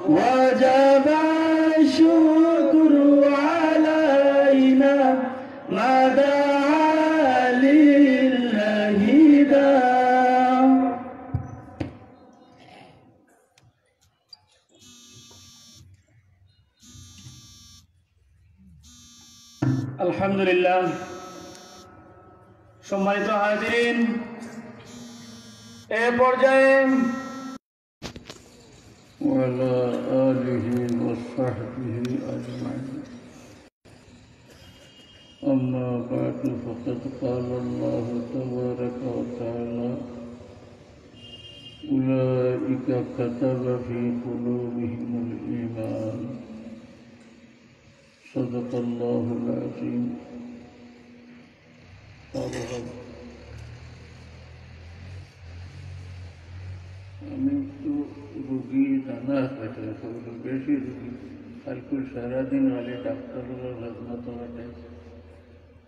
وجب الشكر علينا ما دعا لله داع. আলহামদুলিল্লাহ। সম্মানিত হাজিরিন, এ পর্যায়ে وعلى آله وصحبه أجمعين. أما بعد فقد قال الله تبارك وتعالى أولئك كتب في قلوبهم الإيمان صدق الله العظيم. আমি একটু রুগী জানা আছে, বেশি রুগী কালকে সারাদিন খালি ডাক্তারের খেদমত কাটে,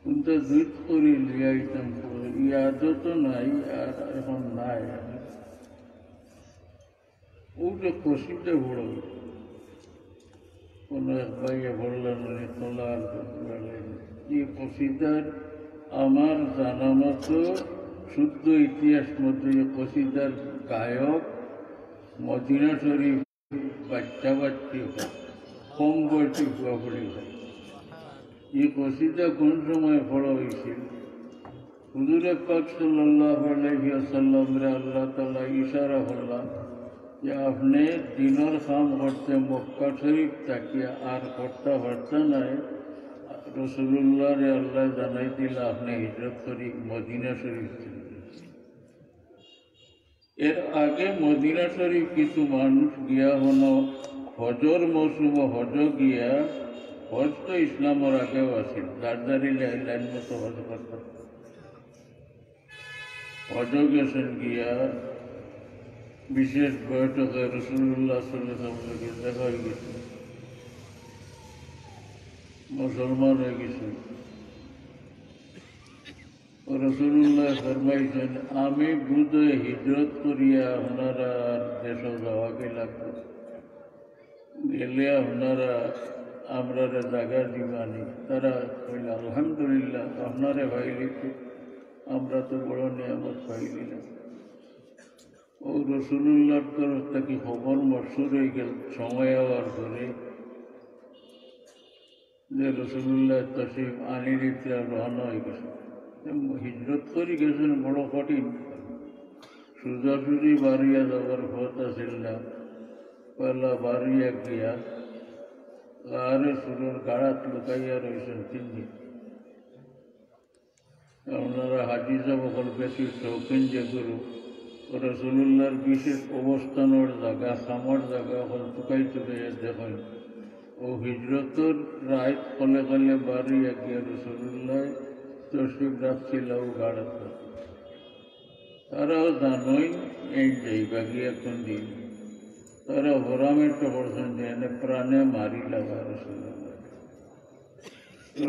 কিন্তু দুধ করে লিয়াইতাম ইয়াদও তো নাই আর এখন নাই। ওটা কষিতে বড় কোনো এক ভাইয়ে বললেন তোলার এই কষিদার আমার জানা মতো শুদ্ধ ইতিহাস মতো কষিদার গায়ক মদিনা শরীফ বাচ্চা বাচ্চি কম বয়সী হুয়াপড়ি হয়। এই কষিদা কোন সময় পড়া হয়েছিল? হুজুরে পাক সাল্লাল্লাহু আলাইহি ওয়াসাল্লামরে আল্লাহ তাআলা ইশারা করলেন যে আপনি দিনের কাম করতে মক্কা শরীফ তাকিয়া আর করতে পারতেন না। রাসূলুল্লাহরে আল্লাহ জানাই দিল আপনি হিজরত করি মদিনা শরীফ। এর আগে মদিনা শরীফ কিছু মানুষ গিয়া হলো হজর মৌসুম হজ গিয়া, হজ তো ইসলামের আগেও আছিল, দারদারি লাইন মতো হজ করতে হজ গেছেন গিয়া বিশেষ বৈঠকে রাসূলুল্লাহ সাল্লাল্লাহু আলাইহি ওয়াসাল্লাম দেখা হয়ে গেছে, মুসলমান হয়ে গেছে। রাসূলুল্লাহ ফরমাইছেন আমি বুঝে হিজরত করিয়া আপনারা দেশ যাওয়াকে লাগবে, গেলে আপনারা আমরা জায়গা দিবানি। তারা কইল আলহামদুলিল্লাহ আপনারে ভাইলি, আমরা তো বড় নিয়ামত পাইলি না। ও রাসূলুল্লাহর তরফ থেকে খবর মশহুর হয়ে গেল সময় হওয়ার পরে যে রাসূলুল্লাহ তশরিফ আনি দিতে রওনা হয়ে গেছে। হিজরত করে গেছেন বড় কঠিন, সোজাসুজি বাড়িয়া যাবার পথ আছিল না। পয়লা বাড়িয়া গিয়া গাড়ে সুরের গাড়াত লুকাইয়া রয়েছেন 3 দিন। আপনারা হাজি সাহেব বেশি শৌখিন যে গুরু রাসূলুল্লাহর বিশেষ অবস্থানের জায়গা খামার জায়গা হল চুকাই চুকাইয়া দেখেন। ও হিজরতের রাত কলে কলে বাড়িয়া গিয়া রাসূলুল্লাহ তশরিফ রাখছিল গাড়াত। তারাও জানোই এই যাইবা গিয়া কোন দিন, তারা হরামেরটা করছেন যে এনে প্রাণে মারি লাগা রাসূলুল্লাহ।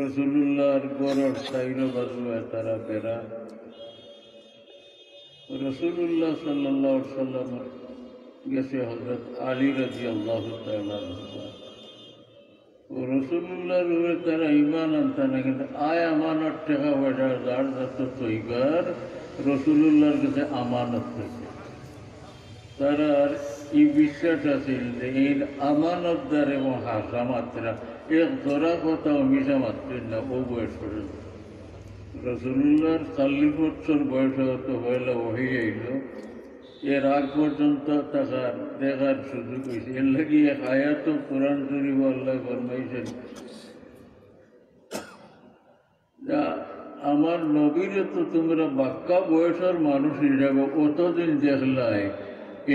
রাসূলুল্লাহর গড়ের সাইরো বাজু তারা বেড়া রাসূলুল্লাহ সাল্লাল্লাহু আলাইহি ওয়াসাল্লাম গেছে হযরত আলী রাদিয়াল্লাহু তাআলা ও রাসূলুল্লাহর উপরে তারা ঈমান আনতে না, কিন্তু আয় আমানত টাকা পয়সা যার যত তৈবার রাসূলুল্লাহর কাছে আমানত থেকে তারা এই বিশ্বাস আছে যে এই আমানতদার এবং হাসা মাত্রা এক ধরা কথা মিশা মাত্রের না। ও বয়স পর্যন্ত রাসূলুল্লাহর 40 বছর বয়স হতো হইলে ওহি আইল, এর আগ পর্যন্ত তাকার দেখার সুযোগ হয়েছে। এর লাগি এক আয়াত কোরআন শরীফ আল্লাহ ফরমাইছেন যা আমার নবীরে তো তোমরা বাক্কা বয়সের মানুষ হিসাবে অতদিন দেখলাই,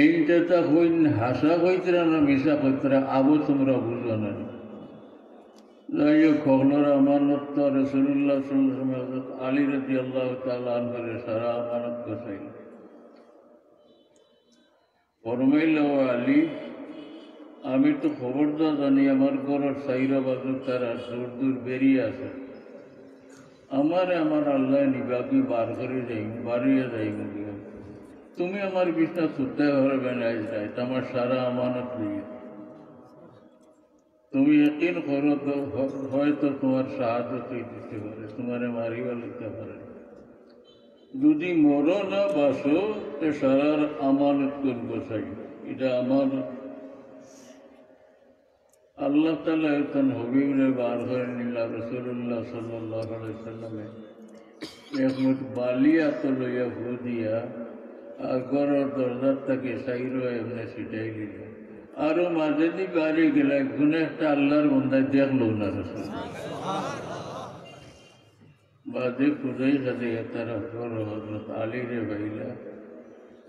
এইটা তা হইন হাসা হইতরা না মিশা হইতরা আবো তোমরা বুঝো না। যাই হোক খবর আমানত তো রাসূলুল্লাহ সাল্লাল্লাহু আলাইহি ওয়াসাল্লাম আলী রাদিয়াল্লাহু তাআলা আনহুর সারা আমানত গোছাইল। ফরমাইল আলী আমি তো খবরটা জানি আমার ঘরের সাইরা বাজু তারা দূর দূর বেরিয়ে আছে, আমারে আমার আল্লাহ নিবাকি বার করে যাই বাড়িয়ে যাই বলিয়া তুমি আমার বিছনা সুতে পারবে না, আমার সারা আমানত নিয়ে তুমি यकीन করো তো হয়তো তোমার সাহায্য দিতে পারে, তোমারে মারিবা লিখতে পারে। যদি মরো না বাসো তো সারার আমানত করবো চাই, এটা আমানত। আল্লাহ তাআলা এখন হবিবরে বার করে নিলা রাসূলুল্লাহ সাল্লাল্লাহু আলাইহি সাল্লামে এক মুঠ বালিয়া তো লইয়া ভু দিয়া আর ঘরের দরজার থেকে সাইরো এমনি ছিটাই দিল। আরো মাঝে দি বাড়ি গেলে কোনো একটা আল্লাহর বন্ধায় দেখলো না রসুল বাদে খুঁজাই খাদে তারা হজরত আলী রে ভাইলা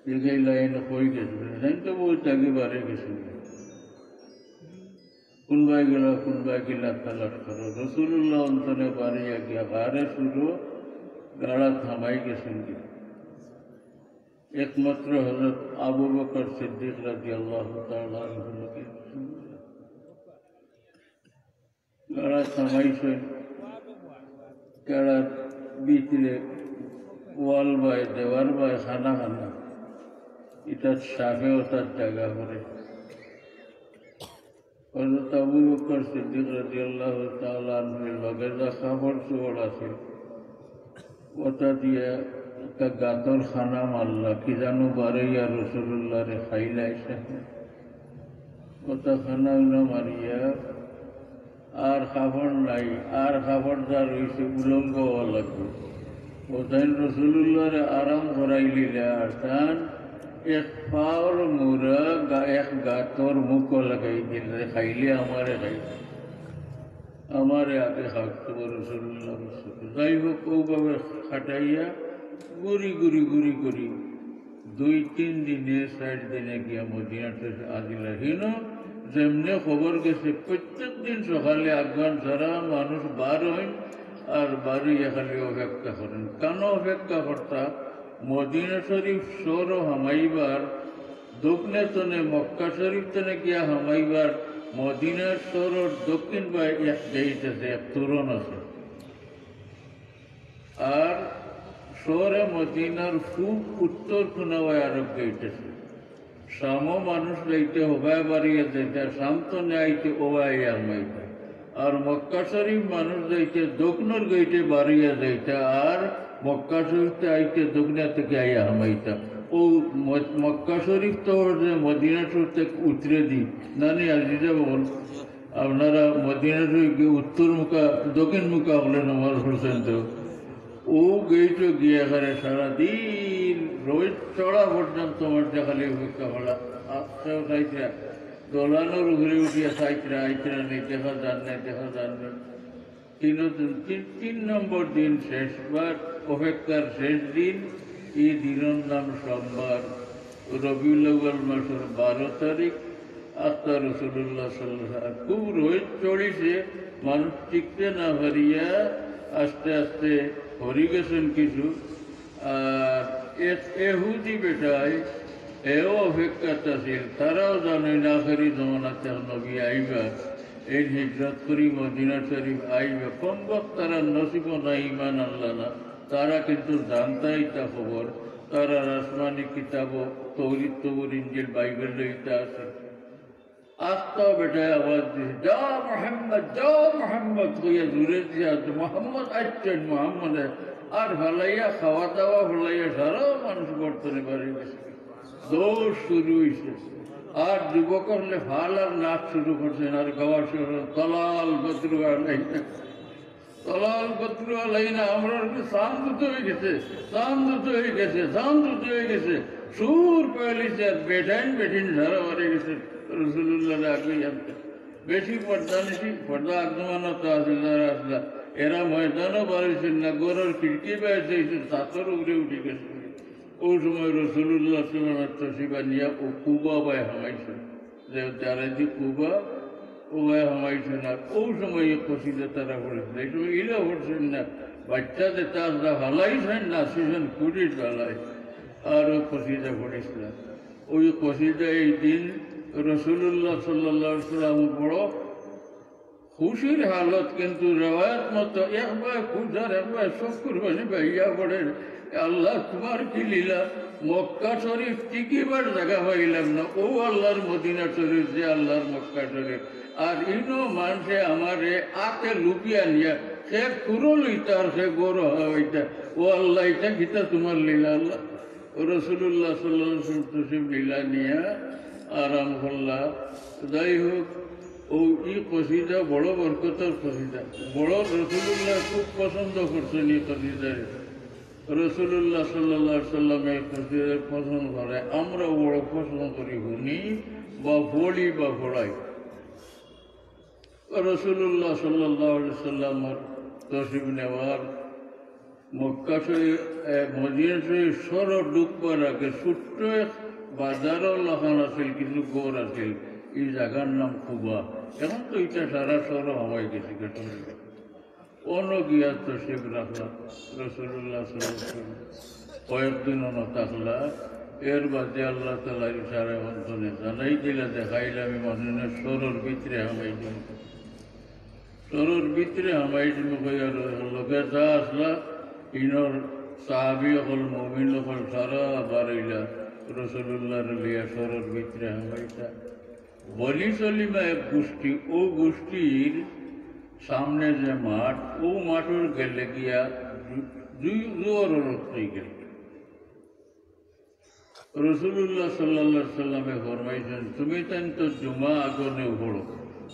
দেখে লাইন কই গেছিল জানি তো বহুত আগে বাড়ি গেছিল। কোনবাই গেলা তালাশ করো রসুল্লাহ অন্তরে বাড়িয়া গিয়া গাড়ে শুরু গাড়া থামাই গেছেন গিয়া। একমাত্র হযরত আবু বকর সিদ্দিক রাদিয়াল্লাহু তাআলা আনহুকে গাড়া থামাইছেন। গাড়ার ভিতরে ওয়াল বাই দেওয়ার বাই খানা এটা সাফেও তার জায়গা করে। হযরত আবু বকর সিদ্দিক রাদিয়াল্লাহু তাআলা আনহুর লগে যা কাপড় চোপড় আছে ওটা দিয়ে একটা গাতর খানা মারলা কি জানো বারাইয়া রসুল্লাহ রে খাইলাইছে ওটা খানা মারিয়া আর খাবার নাই, আর খাবারদার রয়েছে উলঙ্গ হওয়া লাগবে। ওটাই রসুল্লাহ রে আরাম করাই লিলে আর তান এক পাওয়ার মোরা এক গাতর মুখ লাগাই দিলে খাইলে আমারে খাইছে আমারে আগে খাওয়াতে রসুল্লাহ। যাই হোক ওভাবে খাটাইয়া গুড়ি গুড়ি গুড়ি করি 2-3 দিনে 4 দিনে গিয়া মদিনাতে আজিলা হিন যেমনে খবর গেছে প্রত্যেক দিন সকালে আগুন ছাড়া মানুষ বার হইন আর বাড়িয়া খালি অপেক্ষা করেন। কেন অপেক্ষা করতা? মদিনা শরীফ সর হামাইবার দক্ষিণে তনে মক্কা শরীফ তনে গিয়া হামাইবার মদিনার শহরের দক্ষিণ বাই এক গেইট আছে, এক তোরণ আছে। আর শহরে মদিনার খুব উত্তর কোনায় আরো গেইট আছে। শামও মানুষ যাইতে হবায় বাড়িয়ে যাইতে, শান্তনে আইতে ওবাই আমাইতে। আর মক্কা শরীফ মানুষ যাইতে দক্ষিণের গেইটে বাড়িয়ে যাইতে, আর মক্কা শরীফতে আইতে দক্ষিণা থেকে আইয়া হামাইতা। ও মক্কা শরীফ তো যে মদিনা শরীফ থেকে উতরে দিই নানি আজিজা বল আপনারা মদিনা শরীফ উত্তর মুখা দক্ষিণ মুখা হলেন আমার হোসেন তো ও গেইটো গিয়ে এখানে সারাদিন রোজ চড়া পর্যন্ত আমার দেখালে অপেক্ষা করা আস্তেও চাইছিরা দোলানোর ঘুরে উঠিয়া চাইছিরা আইছিরা নেই দেখা যান নাই দেখা যান নাই। 3 নম্বর দিন শেষবার অপেক্ষার শেষ দিন এই দিনের নাম সোমবার রবিউল আউয়াল মাসের 12 তারিখ। আস্তা রসুল্লাহ সাল্লাল্লাহু খুব রোজ চড়িছে, মানুষ টিকতে না পারিয়া আস্তে আস্তে হরি গেছেন কিছু। আর এহুদি বেটায় এও অপেক্ষাটা ছিল, তারাও জানে না আখেরি জমানাতে নবী আইবা এই হিজরত করি মদিনা শরীফ আইবা সম্ভব তারা নসিব না ইমান আল্লাহ না। তারা কিন্তু জানতাই তা খবর, তারা আসমানি কিতাব তৌরিত তবুর ইঞ্জিল বাইবেল লইতে আছে। আস্তাও বেটায় আওয়াজ দিছে যা মোহাম্মদ কইয়া জুড়ে দিয়া মোহাম্মদ আসছেন মোহাম্মদ। আর ভালাইয়া খাওয়া দাওয়া ভালাইয়া সারা মানুষ বর্তনে বাড়ি গেছে, দৌড় শুরু হয়েছে। আর যুবক হলে ভাল আর নাচ শুরু করছেন আর গাওয়া শুরু তলাল বদ্রু আলাইনা তলাল বদ্রু আলাইনা। আমরা শান্ত হয়ে গেছে, শান্ত হয়ে গেছে, শান্ত হয়ে গেছে, সুর পেয়েছে আর বেঠিন সারা বাড়ি গেছে রসুল্লাহ আগে জানতে। বেশি পর্দা নিছি পর্দা আগমানো তো আসলা এরা ময়দানও বাড়িছেন না, গরুর খিড়কি বেড়েছে সাতর উপরে উঠে গেছে। ওই সময় রসুল্লাহ তসিবা নিয়া ও কুবা বায় হামাইছে, যে যারা যে কুবা ও বায় হামাইছে না। ওই সময় কষিদে তারা পড়েছিল, এই সময় ইলা পড়ছেন না, বাচ্চাদের তারা হালাইছেন না সেজন কুড়ি জ্বালায় আর ও কষিদে পড়েছিল। ওই কষিদা এই দিন রসুল্লাহ সাল্লাল্লাহু আলাইহি সাল্লাম বড় খুশির হালত, কিন্তু রেওয়ায়ত মতো একবার খুশার একবার শোক কুরবানি ভাইয়া পড়ে আল্লাহ তোমার কি লীলা মক্কা শরীফ টিকিবার জায়গা পাইলাম না, ও আল্লাহর মদিনা শরীফ যে আল্লাহর মক্কা শরীফ। আর ইনো মানুষে আমারে আতে লুকিয়া নিয়া সে পুরো লইতা আর সে গৌর হইতা, ও আল্লাহ এটা কিতা তোমার লীলা আল্লাহ। রসুল্লাহ সাল্লাম লীলা নিয়া আরাম করলা। যাই হোক, ও ই কসিদা বড় বরকতর কসিদা, বড় রসুল্লাহ খুব পছন্দ করছেন এই কসিদারে। রসুল্লাহ সাল্লামের কসিদার পছন্দ করে, আমরা বড় পছন্দ করি শুনি বা পড়ি বা পড়াই। রসুল্লাহ সাল্লামের তসরিফ নেওয়ার মক্কা শরীফ মদিনা শরীফ সর ডুববার আগে ছোট্ট এক বাজারও লাগান আছিল, কিছু গড় আছিল, এই জায়গার নাম কুবা। এখন তো এটা সারা সর হওয়াই গেছে। অন্য গিয়া তসরিফ রাখলা রসুল্লাহ সাল্লাম, কয়েকদিন অন থাকলা। এর বাদে আল্লাহ তালার ইশারা অন্তনে জানাই দিলা, দেখাইলে আমি মানুষ সরর ভিতরে হামাই দিন, সরর ভিতরে হামাই দিন কইয়ার লোকে যা আসলা। ইনর সাহাবি হল মমিন হল সারা বাড়াইলা রসুল্লাহ লিয়া সরর ভিতরে হামাইতা। বলি সলিমা এক গোষ্ঠী, ও গোষ্ঠীর সামনে যে মাঠ, ও মাঠের গেলে গিয়া জোর রক্তই গেল। রসুল্লাহ সাল্লামে ফরমাইছেন, তুমি তেন তো জুমা আগনে পড়ো।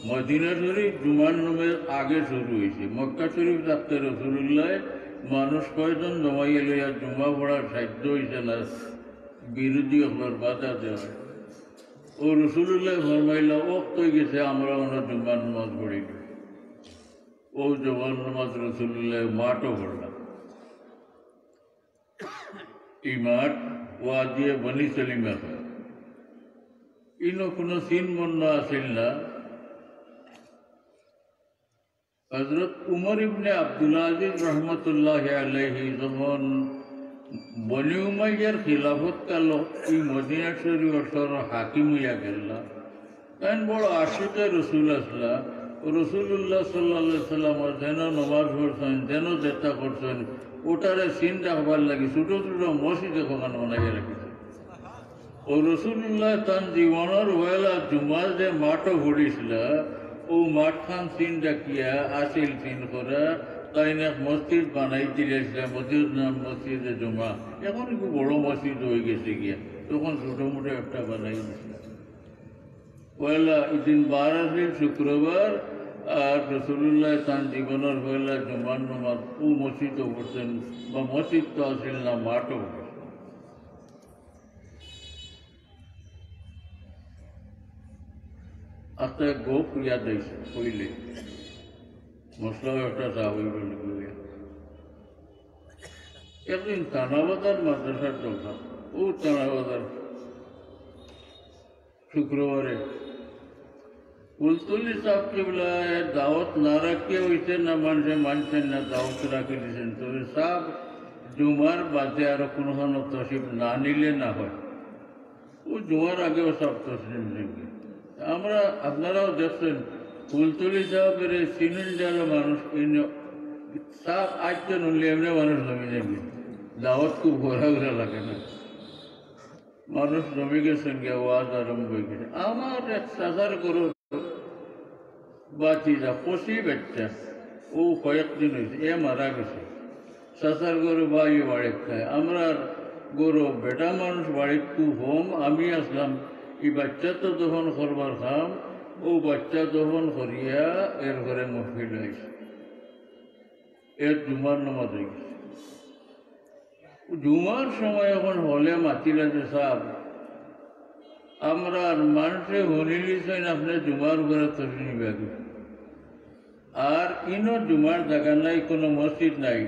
মদিনা শরীফ জুমার নামে আগে শুরু হয়েছে। মক্কা শরীফ থাকতে রসুল্লাহ মানুষ কয়জন জমাইয়া লইয়া জুমা পড়ার সাধ্য হয়েছে না, বিরোধী হলার বাধা দেওয়া। ও রসুল্লাহ ফরমাইলা ওক্তই গেছে, আমরা ওনার জুমার নামাজ পড়ি। ও জুমার নামাজ রসুল্লাহ মাঠও পড়লাম। এই মাঠ ওয়া দিয়ে বনি সলিমা হয়। ইনো কোনো সিন মন্য আসিল না। হজরত উমর ইবনে আব্দুল আজিজ রহমতুল্লাহ আলাইহি যখন বনি উমাইয়ার খিলাফত কাল এই মদিনা শরীফের হাকিম হইয়া গেল, তাই বড় আশিকে রসুল আসলা। রসুল্লাহ সাল্লাহ সাল্লামর যেন নমাজ পড়ছেন, যেন চেষ্টা করছেন, ওটারে সিন রাখবার লাগে ছোট ছোট মসজিদ এখন বানাইয়া রাখিছে। ও রসুল্লাহ তান জীবনের ওয়েলা জুমার যে মাঠও ঘুরিছিল, ও মাঠ খান সিন রাখিয়া আসিল সিন করা, তাই না মসজিদ বানাই দিয়েছিল। মসজিদ নাম মসজিদে জুমা। এখন খুব বড় মসজিদ হয়ে গেছে গিয়া, তখন ছোট মোটো একটা বানাই দিয়েছিল। পয়লা দিন বার আসিল শুক্রবার, আর রসুল্লাহ তান জীবনের পয়লা জুমার নামাজ ও মসজিদও পড়ছেন, বা মসজিদ তো আসিল না, মাঠও পড়ছেন। আস্তে গোপ ইয়াদ হয়েছে কইলে মশলাও একটা চা হইব। একদিন তানাবাজার মাদ্রাসার চলতা, ও তানাবাজার শুক্রবারে কুলতুলি সাহেব কেবলা দাওয়াত না রাখিয়ে হইতে না, মানুষে মানছেন না, দাওয়াত রাখি দিয়েছেন। তবে সাহেব জুমার বাদে আরো কোনোখানো তসরিফ না নিলে না হয়। ও জুমার আগেও সব তসরিফ নেবে। আমরা আপনারাও দেখছেন কুলতুলি সাহেবের সিনুন যারা মানুষ সাহেব আজকে নলে এমনি মানুষ জমি যাবে, দাওয়াত খুব ঘোরা লাগে না, মানুষ জমি গেছেন গিয়ে ওয়াজ আরম্ভ হয়ে গেছে। আমার এক সাজার গরু বাতিজা পশি বাচ্চা, ও কয়েকদিন হয়েছে, এ মারা গেছে। সাসার গরু বাই বাড়িতে খায়, আমরা গরু বেটা মানুষ বাড়িত খুব হোম, আমি আসলাম। এই বাচ্চা তো যখন করবার খাম, ও বাচ্চা যখন করিয়া এর ঘরে মহফিল হয়েছে, এর জুমার নামাজ হয়ে গেছে। জুমার সময় এখন হলে মাতিলা যে সাহেব আমরা মানুষে হলিলিছেন আপনি জুমার ঘরে তৈরি নিবে, আর ইনো জুমার জায়গা নাই, কোনো মসজিদ নাই।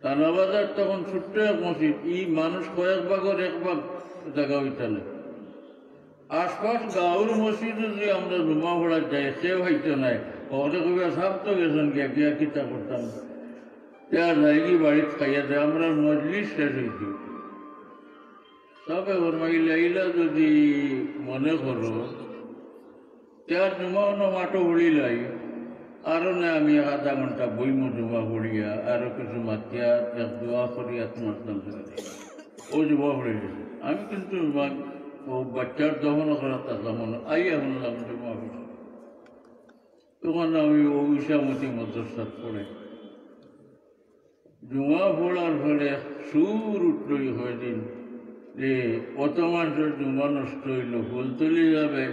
তানাবাজার তখন ছোট্ট এক মসজিদ, ই মানুষ কয়েক ভাগের এক ভাগ জায়গা হইতে না। আশপাশ গাঁওর মসজিদে যে আমরা জুমা পড়া যাই সে হইতে নাই। ওখানে কবে সাপ তো গেছেন গিয়া গিয়া কিতা করতাম, তার জায়গি বাড়িতে খাইয়া দেয়। আমরা মজলিস শেষ হইছি, সবে ফরমাইলা ইলা যদি মনে করো তার জুমা অন্য মাঠও পড়িলাই, আরো না আমি আধা ঘন্টা বইমো জুমা পড়িয়া আরো কিছু মাতিয়া এক দোয়া করিয়া তোমার ও জমা পড়ে গেছে। আমি কিন্তু ও বাচ্চার দমন করা তা দমন আইয়া শুনলাম জমা পড়ে। তখন আমি ও ইসামতি মাদ্রাসাত পড়ে জমা পড়ার ফলে সুর উঠলই হয়ে দিন যে কত মানুষের জমা নষ্ট হইল, ফুলতলি যাবে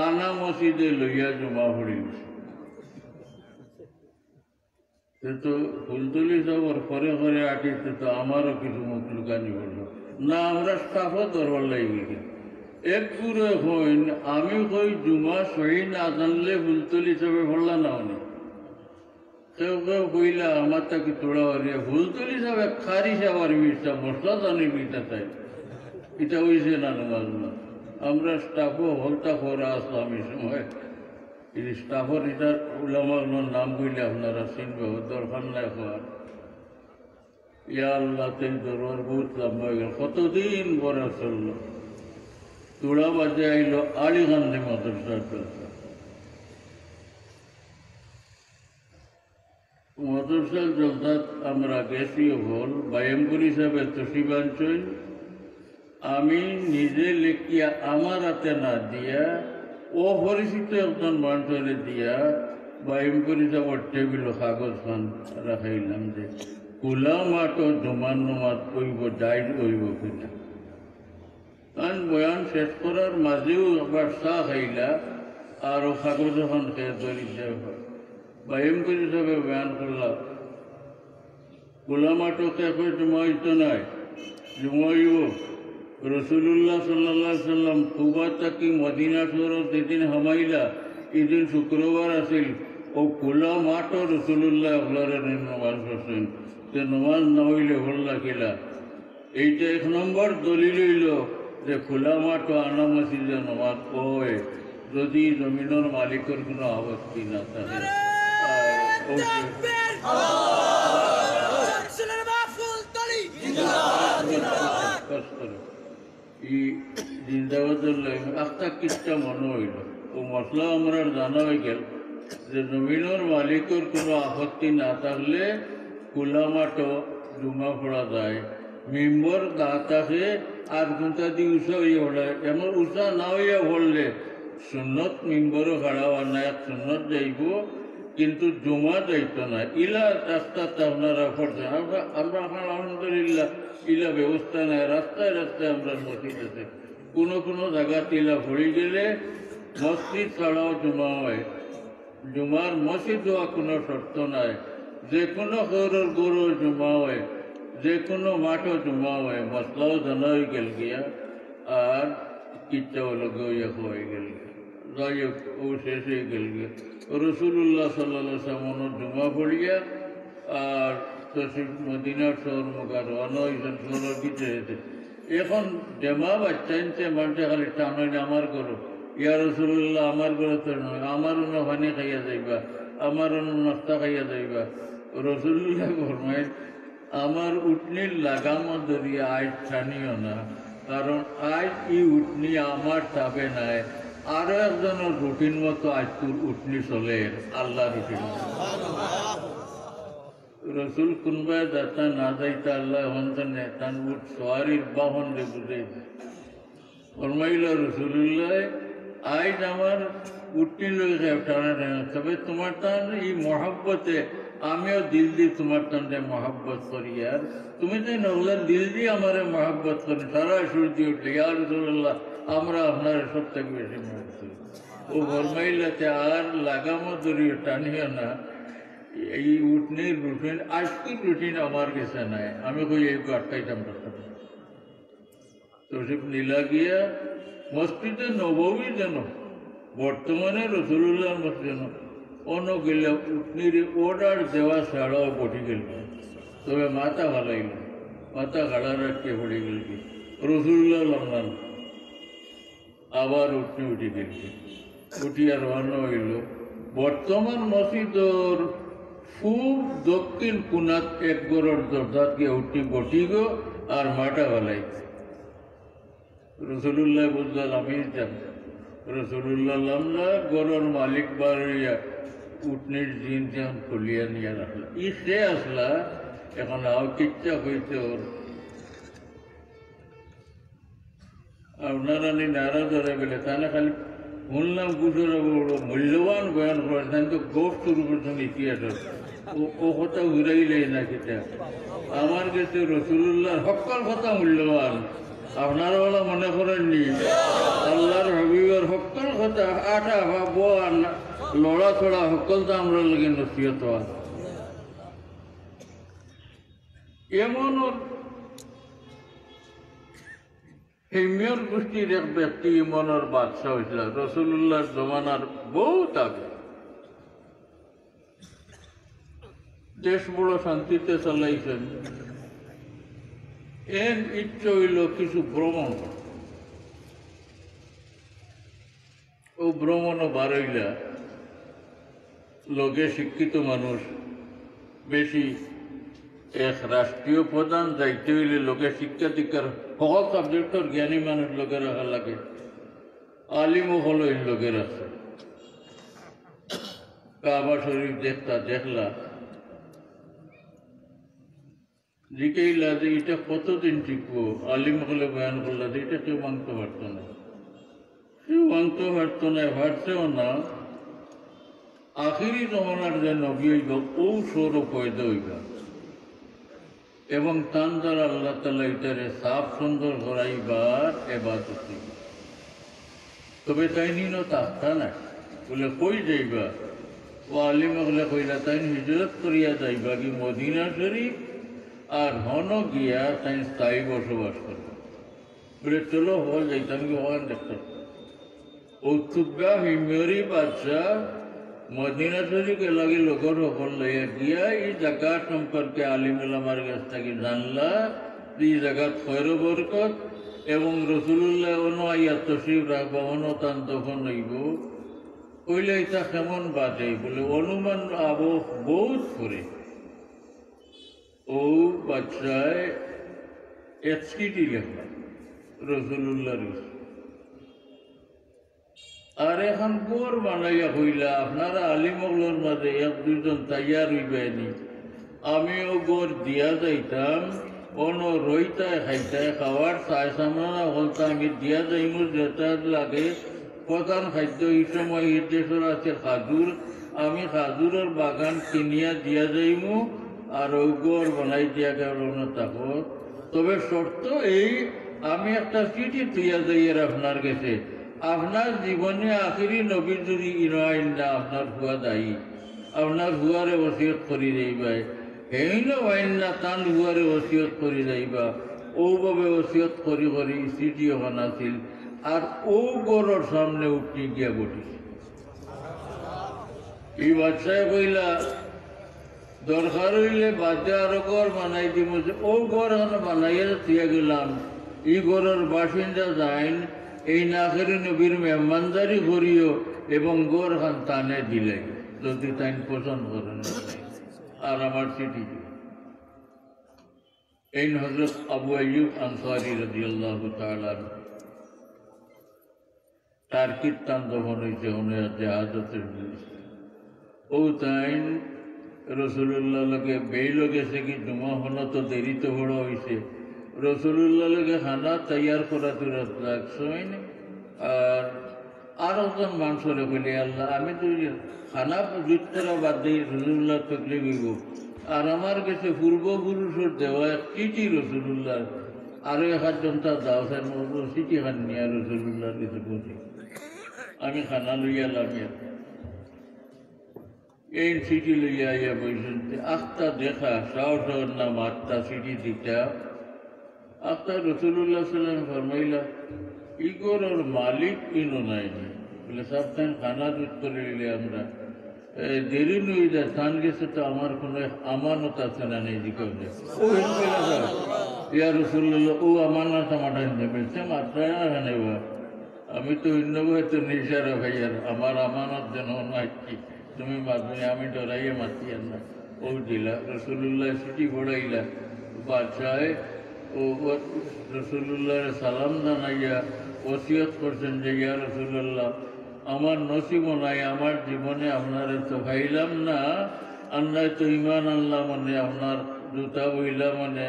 আনা মসজিদে লইয়া জমা পড়ে গেছে। সে তো ফুলতলি যাবার ঘরে ঘরে আটিতে তো আমারও কিছু মুখ লুকানি বলল না, আমরা স্টাফও দরবার লাগি গেল। এক পুরো হইন আমি কই জুমা সহি না জানলে ফুলতলি যাবে ভরলা না অনেক কেউ কেউ কইলা আমার তাকে তোড়া হারিয়ে ফুলতলি যাবে খারি যাবার মিশটা মশলা জানি মিটা তাই এটা হয়েছে না নামাজ না। আমরা স্টাফও হলতা করা আসলাম এই সময় এই স্টাফর এটার উলামাগুলোর নাম কইলে আপনারা চিনবে দরকার নাই হওয়ার। ইয়া আল্লাহ তেই দরবার বহুত লম্বা হয়ে গেল, কতদিন পরে চললো। তোড়া বাজে আইল আলিগঞ্জে মাদ্রাসার চলছে। মাদ্রাসার জলসাত আমরা গেছি হল বায়ামপুর হিসাবে তসিবাঞ্চল। আমি নিজে লেখিয়া আমার হাতে না দিয়া অপরিচিত একজন মানুষের দিয়া বায়ামপুর হিসাবের টেবিল কাগজ খান রাখাইলাম যে খোলা মাঠও জমান নমাত কইব যাই কইব কিনা। কারণ বয়ান শেষ করার মাঝেও একবার চাহ খাইলা আর কাগজ এখন খেয়ে ধরি বায়ামপুর হিসাবে বয়ান করলাম খোলা মাঠও কে জমাইত নাই জমাইব। রসুল্লাহ সাল্লাহ সাল্লাম কুবা তাকি মদিনা শহর যেদিন হামাইলা এদিন শুক্রবার আসিল ও খোলা মাঠও রসুল্লাহ হলারে নমাজ পড়ছেন। যে নমাজ না হইলে হল লাগিলা এইটা এক নম্বর দলিল হইল যে খোলা মাঠও আনা মসজিদে নমাজ হয় যদি জমিনের মালিকের কোনো আপত্তি না থাকে। এই জিন্দাবাদের একটা কিস্তা মনে হইল ও মশলা আমরা জানা হয়ে গেল যে জমিনের মালিকের কোনো আপত্তি না থাকলে খোলা মাঠও জমা পড়া যায়। মেম্বর না থাকে আর ঘন্টা দিয়ে উষা হইয়া পড়ায় এমন উষা না হইয়া পড়লে সুন্নত মেম্বরও খাড়া হওয়ার না এক সুন্নত যাইব কিন্তু জমা যাইতো না। ইলা রাস্তাতে আপনারা পড়ছেন আমরা আপনার আলহামদুলিল্লাহ ইলা ব্যবস্থা নাই। রাস্তায় রাস্তায় আমরা মসজিদ আছে, কোনো কোনো জায়গাতে ইলা ভরে গেলে মসজিদ ছাড়াও জমা হয়। জুমার মসজিদ হওয়া কোনো শর্ত নাই, যে কোনো ঘরের গরু জমা হয়, যে কোনো মাঠও জমা হয়। মশলাও জানা হয়ে গেল গিয়া আর কিচ্ছাও লগে হয়ে গেল যাই হোক ও শেষ হয়ে গেল গিয়া। রসুল্লাহ সাল্লাহ সামনের জমা পড়িয়া আর মদিনার শহর মুখা রওনা হয়েছেন শহরের ভিতরে। এখন জমা বাচ্চাইনতে মানুষে খালি টান আমার করো ইয়া রসুল্লাহ আমার ঘরে তো নয়, আমার অন্য পানি খাইয়া যাইবা, আমার অন্য নাস্তা খাইয়া যাইবা। রসুল্লাহ ফরমায় আমার উটনির লাগামও ধরিয়া আজ টানিও না, কারণ আজ এই উটনি আমার চাপে নাই, আরো একজনের রুটিন মতো আজ তোর উটনি চলে আল্লাহ রুটিন। রসুল কোনবাই যাতা না যাইতা আল্লাহ হন্তনে তান উঠ সোয়ারির বাহন রে বুঝাইছে। ফরমাইল রসুল্লাহ আজ আমার উটনি লোক টানা টানা, তবে তোমার টান এই মহাব্বতে আমিও দিল দিয়ে তোমার টানটা মহাব্বত করি। আর তুমি তো নগলার দিল দিয়ে আমার মহাব্বত করি। সারা সূর্য উঠলে ইয়া রাসূলুল্লাহ আমরা আপনার সব থেকে বেশি মহাব্বত করি। ও ফরমাইলাতে আর লাগামও ধরিয়ে টানিও না, এই উটনির রুটিন আজকের রুটিন আমার কাছে নাই, আমি কই এই আটকাইতাম পারতাম। তসিফ নীলা গিয়া মসজিদে নববী যেন বর্তমানে রসুল্লাহ মসজিদ যেন অন্য গেলে উটনির অর্ডার দেওয়া ছাড়াও বটি গেল, তবে মাথা ভালাইল, মাথা গাড়া রাখতে পড়ে গেল কি রসুল্লাহ লম্বান আবার উঠনি উঠে গেল, উঠিয়া রওনা হইল। বর্তমান মসজিদর খুব দক্ষিণ কোনাত এক গড়ের দরজাত গিয়ে উঠি বটি গো আর মাটা ভালাইছে। রসুল্লাহ বুঝলাম আমি যাব। রসুল্লাহ লামলা গড়ের মালিক বাড়িয়া উটনির জিন যেমন খুলিয়া নিয়ে রাখলা, ই সে আসলা এখন আও কিচ্ছা হইতে ওর আপনারা নারাজ ধরে গেলে তাহলে খালি শুনলাম কুসুর বড় মূল্যবান বয়ান করেন তাই তো গোপ শুরু করছেন ইতিহাসের ও কথা ঘুরাইলে না কিতা আমার কাছে রসুল্লাহর সকল কথা মূল্যবান আপনারা ওলা মনে করেননি আল্লাহর হাবিবের সকল কথা আটা বয়ান লড়া ছড়া সকল তো আমরা লাগে নসিহত এমন হেমিয়র গোষ্ঠীর এক ব্যক্তি মনের বাদশাহ হয়েছিল রসুল্লাহর জমানার বহুত আগে দেশ বড় শান্তিতে চালাইছেন এর ইচ্ছে হইল কিছু ভ্রমণ ও ভ্রমণও বাড়াইলা লোকে শিক্ষিত মানুষ বেশি এক রাষ্ট্রীয় প্রধান দায়িত্ব হইলে লোকে শিক্ষা দীক্ষার সকল সাবজেক্টর জ্ঞানী মানুষ লোকে রাখা লাগে আলিমও হলো এই লোকের আছে কাবা শরীফ দেখলা জিকেইলা যে এটা কতদিন টিকবো আলিম হলে বয়ান করলা যে এটা কেউ মানতে পারতো না কেউ মানতে পারতো না পারছেও না আখিরি জমানার যে নবী হইব ও সৌর পয়দা হইবা এবং তান দ্বারা আল্লাহ তালা এটারে সাফ সুন্দর করাইবার এবাদত তবে তাই নিন তাস্তা না বলে কই যাইবা ও আলিম হলে কইলা তাই হিজরত করিয়া যাইবা কি মদিনা শরীফ আর হন গিয়া তাই স্থায়ী বসবাস করবে বলে চলো হল যাইতাম কি হন দেখতাম উৎসুকা হিমেরি বাদশাহ মদিনা শরীফে লাগে লোকের সকল লইয়া গিয়া এই জায়গা সম্পর্কে আলিম উলামার কাছ থেকে জানলা এই জায়গাত খয়র বরকত এবং রসুল্লাহ অন্য আইয়া তশরিফ রাখবা অন্য তান তখন হইব কইলে এটা কেমন বাদে বলে অনুমান আবহ বহুত করে ও বাচ্চায় এক চিঠি লেখা রসুল্লাহর আর এখন গোর বানাইয়া হইলা আপনারা আলিমগলোর মাঝে এক দুজন তৈয়ার হইবেনি আমিও গোর দিয়া যাইতাম অন্য রইতায় খাইতায় খাওয়ার চাই সামনা হলতা আমি দিয়া যাইমু যেটা লাগে প্রধান খাদ্য এই সময় এই দেশের আছে খাজুর আমি খাজুরের বাগান কিনিয়া দিয়া যাইমু আর ওই গোর বানাই দিয়া গেল থাকো তবে শর্ত এই আমি একটা চিঠি তুইয়া যাইয়ের আপনার কাছে আপনার জীবনে আখিরি নবীর যদি ইনাইন না আপনার হুয়া দায়ী আপনার হুয়ারে ওসিয়ত করি যাইবাই হেইন আইন না তান হুয়ারে ওসিয়ত করি যাইবা ওভাবে ওসিয়ত করি করি চিঠি হন আছিল আর ও গড়ের সামনে উঠি গিয়া বটিছে এই বাচ্চায় কইলা দরকার হইলে বাচ্চা আরো ঘর বানাই দিব ও ঘর বানাইয়া দিয়া গেলাম এই ঘরের বাসিন্দা যাইন এই নাখের নবীর মেহমানদারি করিও এবং গোর খান টানে দিলে যদি তাই পছন্দ করেন আর আমার চিঠি এই হজরত আবু আইয়ুব আনসারী রাদিয়াল্লাহু তাআলা তার কীর্তন যখন হয়েছে জাহাজতের ও তাই রসুল্লাহ লোকে বেইল গেছে কি জমা হলো তো দেরি তো বড় হয়েছে রসুল্লাহ লোকে খানা তৈয়ার করা তুরত লাগছে আর একজন মানুষরে বলি আল্লাহ আমি তো খানা জুতরা বাদ দিই রসুল্লাহ তকলে গিব আর আমার কাছে পূর্বপুরুষের দেওয়া এক চিঠি রসুল্লাহ আরো একজন তার দাওসের মতো চিঠি খান নিয়ে রসুল্লাহর কাছে বলি আমি খানা লইয়া লামিয়া এই চিঠি লইয়া আইয়া বলছেন আখটা দেখা সাহসর নাম আত্মা চিঠি দিতা আত্মা রসুল্লাহ সাল্লাম ফরমাইলা ইগোর ওর মালিক কিনো নাই বলে সব তাই খানা দুধ করে নিলে আমরা দেরি নই যায় তান গেছে তো আমার কোনো আমানত আছে না নেই দিকে ও ইয়া রসুল্লাহ ও আমানত মাঠাই নেবেছে মাত্রায় না নেবা আমি তো অন্য হয়তো নিশারা ভাইয়ার আমার আমানত যেন নাই তুমি মাধ্যমে আমি ডরাইয়া মাতিয়ার না ও দিলা রসুল্লাহ চিঠি পড়াইলা বাদশায় ও রসুল্লাহ সালাম জানাইয়া ওসিয়ত করছেন যে ইয়া রসুল্লাহ আমার নসিব নাই আমার জীবনে আপনার তো ভাইলাম না আল্লাহ তো ইমান আল্লাহ মানে আপনার জুতা বইলা মানে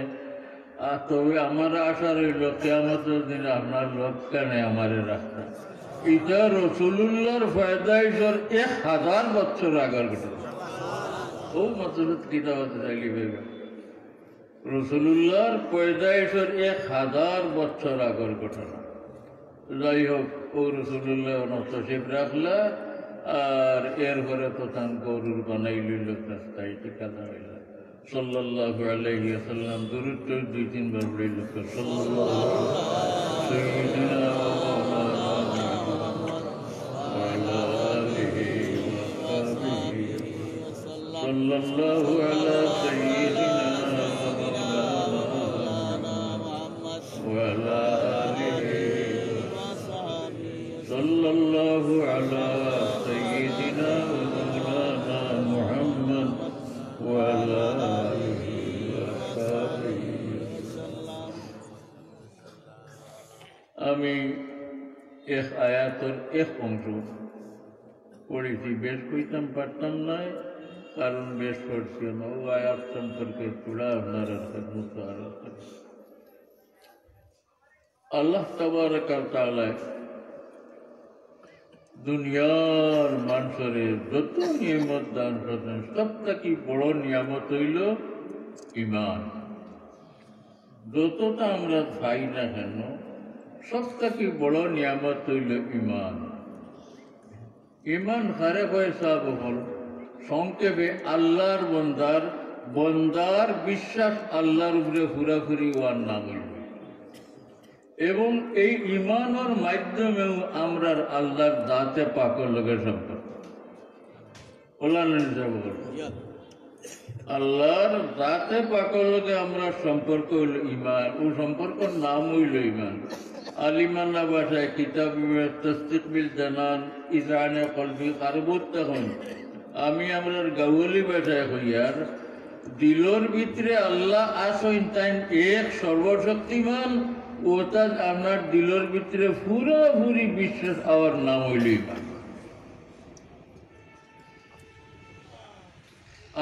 আর তবে আমার আশা রইল কিয়ামতের দিন আপনার লোক কেন আমার রাস্তা এটা রসুল্লাহর ফয়দাইশর 1000 বছর আগের ঘটনা ও মতলব কিতাবত চাইলি বেগম রসুল্লাহর পয়দাইশর 1000 বছর আগের ঘটনা যাই হোক ও রসুল্লাহ নতশিব রাখলা আর এরপরে তো তান গরুর বানাই লইল রাস্তায় ঠিকানা হইল সাল্লাল্লাহু আলাইহি ওয়াসাল্লাম দুরূদ 2-3 বার পড়িল সাল্লাল্লাহু সাইয়্যিদিনা ওয়া আলা আলিহি ওয়া সাহবিহি সাল্লাল্লাহু আলা সাইয়্যিদিনা ওয়া আলা আলিহি সাল্লাল্লাহু আলা সাইয়্যিদিনা ওয়া মাওলানা মুহাম্মদ ওয়া আলা আলিহি ওয়া সাহবিহি। আমি এক আয়াতের এক অংশ পড়েছি, বেশ কইতাম পারতাম না, কারণ বেশ পড়ছি না। ও আয়াত সম্পর্কে পুরা আপনারা খেদমত আরজ করি। আল্লাহ তাবারক ওয়া তাআলা দুনিয়ার মানুষরে যত নিয়ামত দান করেন সব থেকে বড় নিয়ামত হইল ঈমান। যতটা আমরা চাই না কেন সব থেকে বড় নিয়ামত হইল ঈমান। ঈমান হারে পয়সা বহল সংক্ষেপে আল্লাহর বন্দার বিশ্বাস আল্লাহর উপরে পুরাপুরি হওয়ার নাম হইল। এবং এই ঈমানের মাধ্যমেও আমরা আল্লাহর দাতে পাকর লোকের সম্পর্ক আল্লাহর দাতে পাকর লোকে আমরা সম্পর্ক হইল ঈমান। ও সম্পর্কের নাম হইল ঈমান। আলিমানা ভাষায় কিতাব তসদিক বিল জানান ইজানে কলবি কারবত তখন আমি আমরা গাওয়ালি ভাষায় হইয়ার দিলর ভিতরে আল্লাহ আসইন তাই এক সর্বশক্তিমান ওটা আপনার দিলর ভিতরে পুরোপুরি বিশ্বাস আমার নাম হইল ঈমান।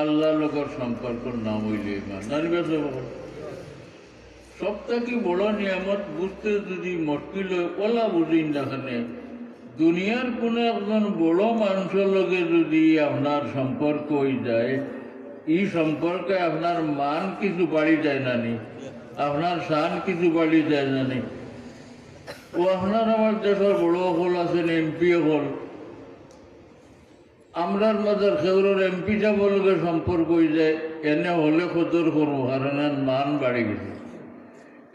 আল্লাহ লোকের সম্পর্কের নাম হইল ঈমান। জানবে সব থেকে বড় নিয়ামত বুঝতে যদি মটকিল ওলা বুঝিন দেখানে দুনিয়ার কোনো একজন বড় মানুষের লগে যদি আপনার সম্পর্ক হয়ে যায়, এই সম্পর্কে আপনার মান কিছু বাড়ি যায় না নি, আপনার শান কিছু বাড়ি যায় না নি। ও আপনার আমার দেশের বড় হল আছেন এমপি হল, আমরার মাঝের খেউরের এমপি যাবর লগে সম্পর্ক হয়ে যায়, এনে হলে কদর করবো কারণ মান বাড়ি গেছে।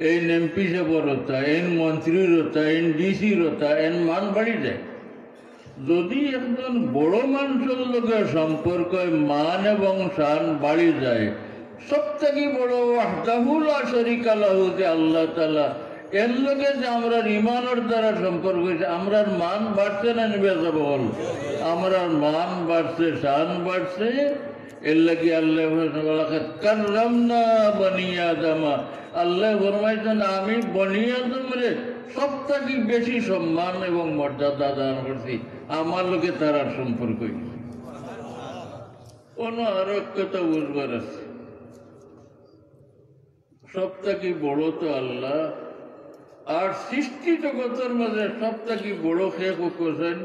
এই এমপি সাহেবের হতা, এন মন্ত্রীর হতা, এন ডিসির হতা, এন মান বাড়ি যায়। যদি একজন বড় মানুষের লোকে সম্পর্ক মান এবং শান বাড়ি যায়, সব থেকে বড় ওয়াহদাহু লা শারীকা লাহু যে আল্লাহ তাআলা এর লোকে যে আমরা ঈমানের দ্বারা সম্পর্ক হয়েছে, আমরার মান বাড়ছে না নিবে বল, আমরার মান বাড়ছে, শান বাড়ছে। এর লাগি আল্লাহ কাররামনা বনি আদমা, আল্লাহ ফরমাইছেন আমি বনি আদমরে সব থেকে বেশি সম্মান এবং মর্যাদা দান করছি, আমার লোকে তারার সম্পর্ক। কোন আরো কথা বুঝবার আছে, সব থেকে বড় তো আল্লাহ। আর সৃষ্টি জগতের মাঝে সব থেকে বড় শেখ হোসেন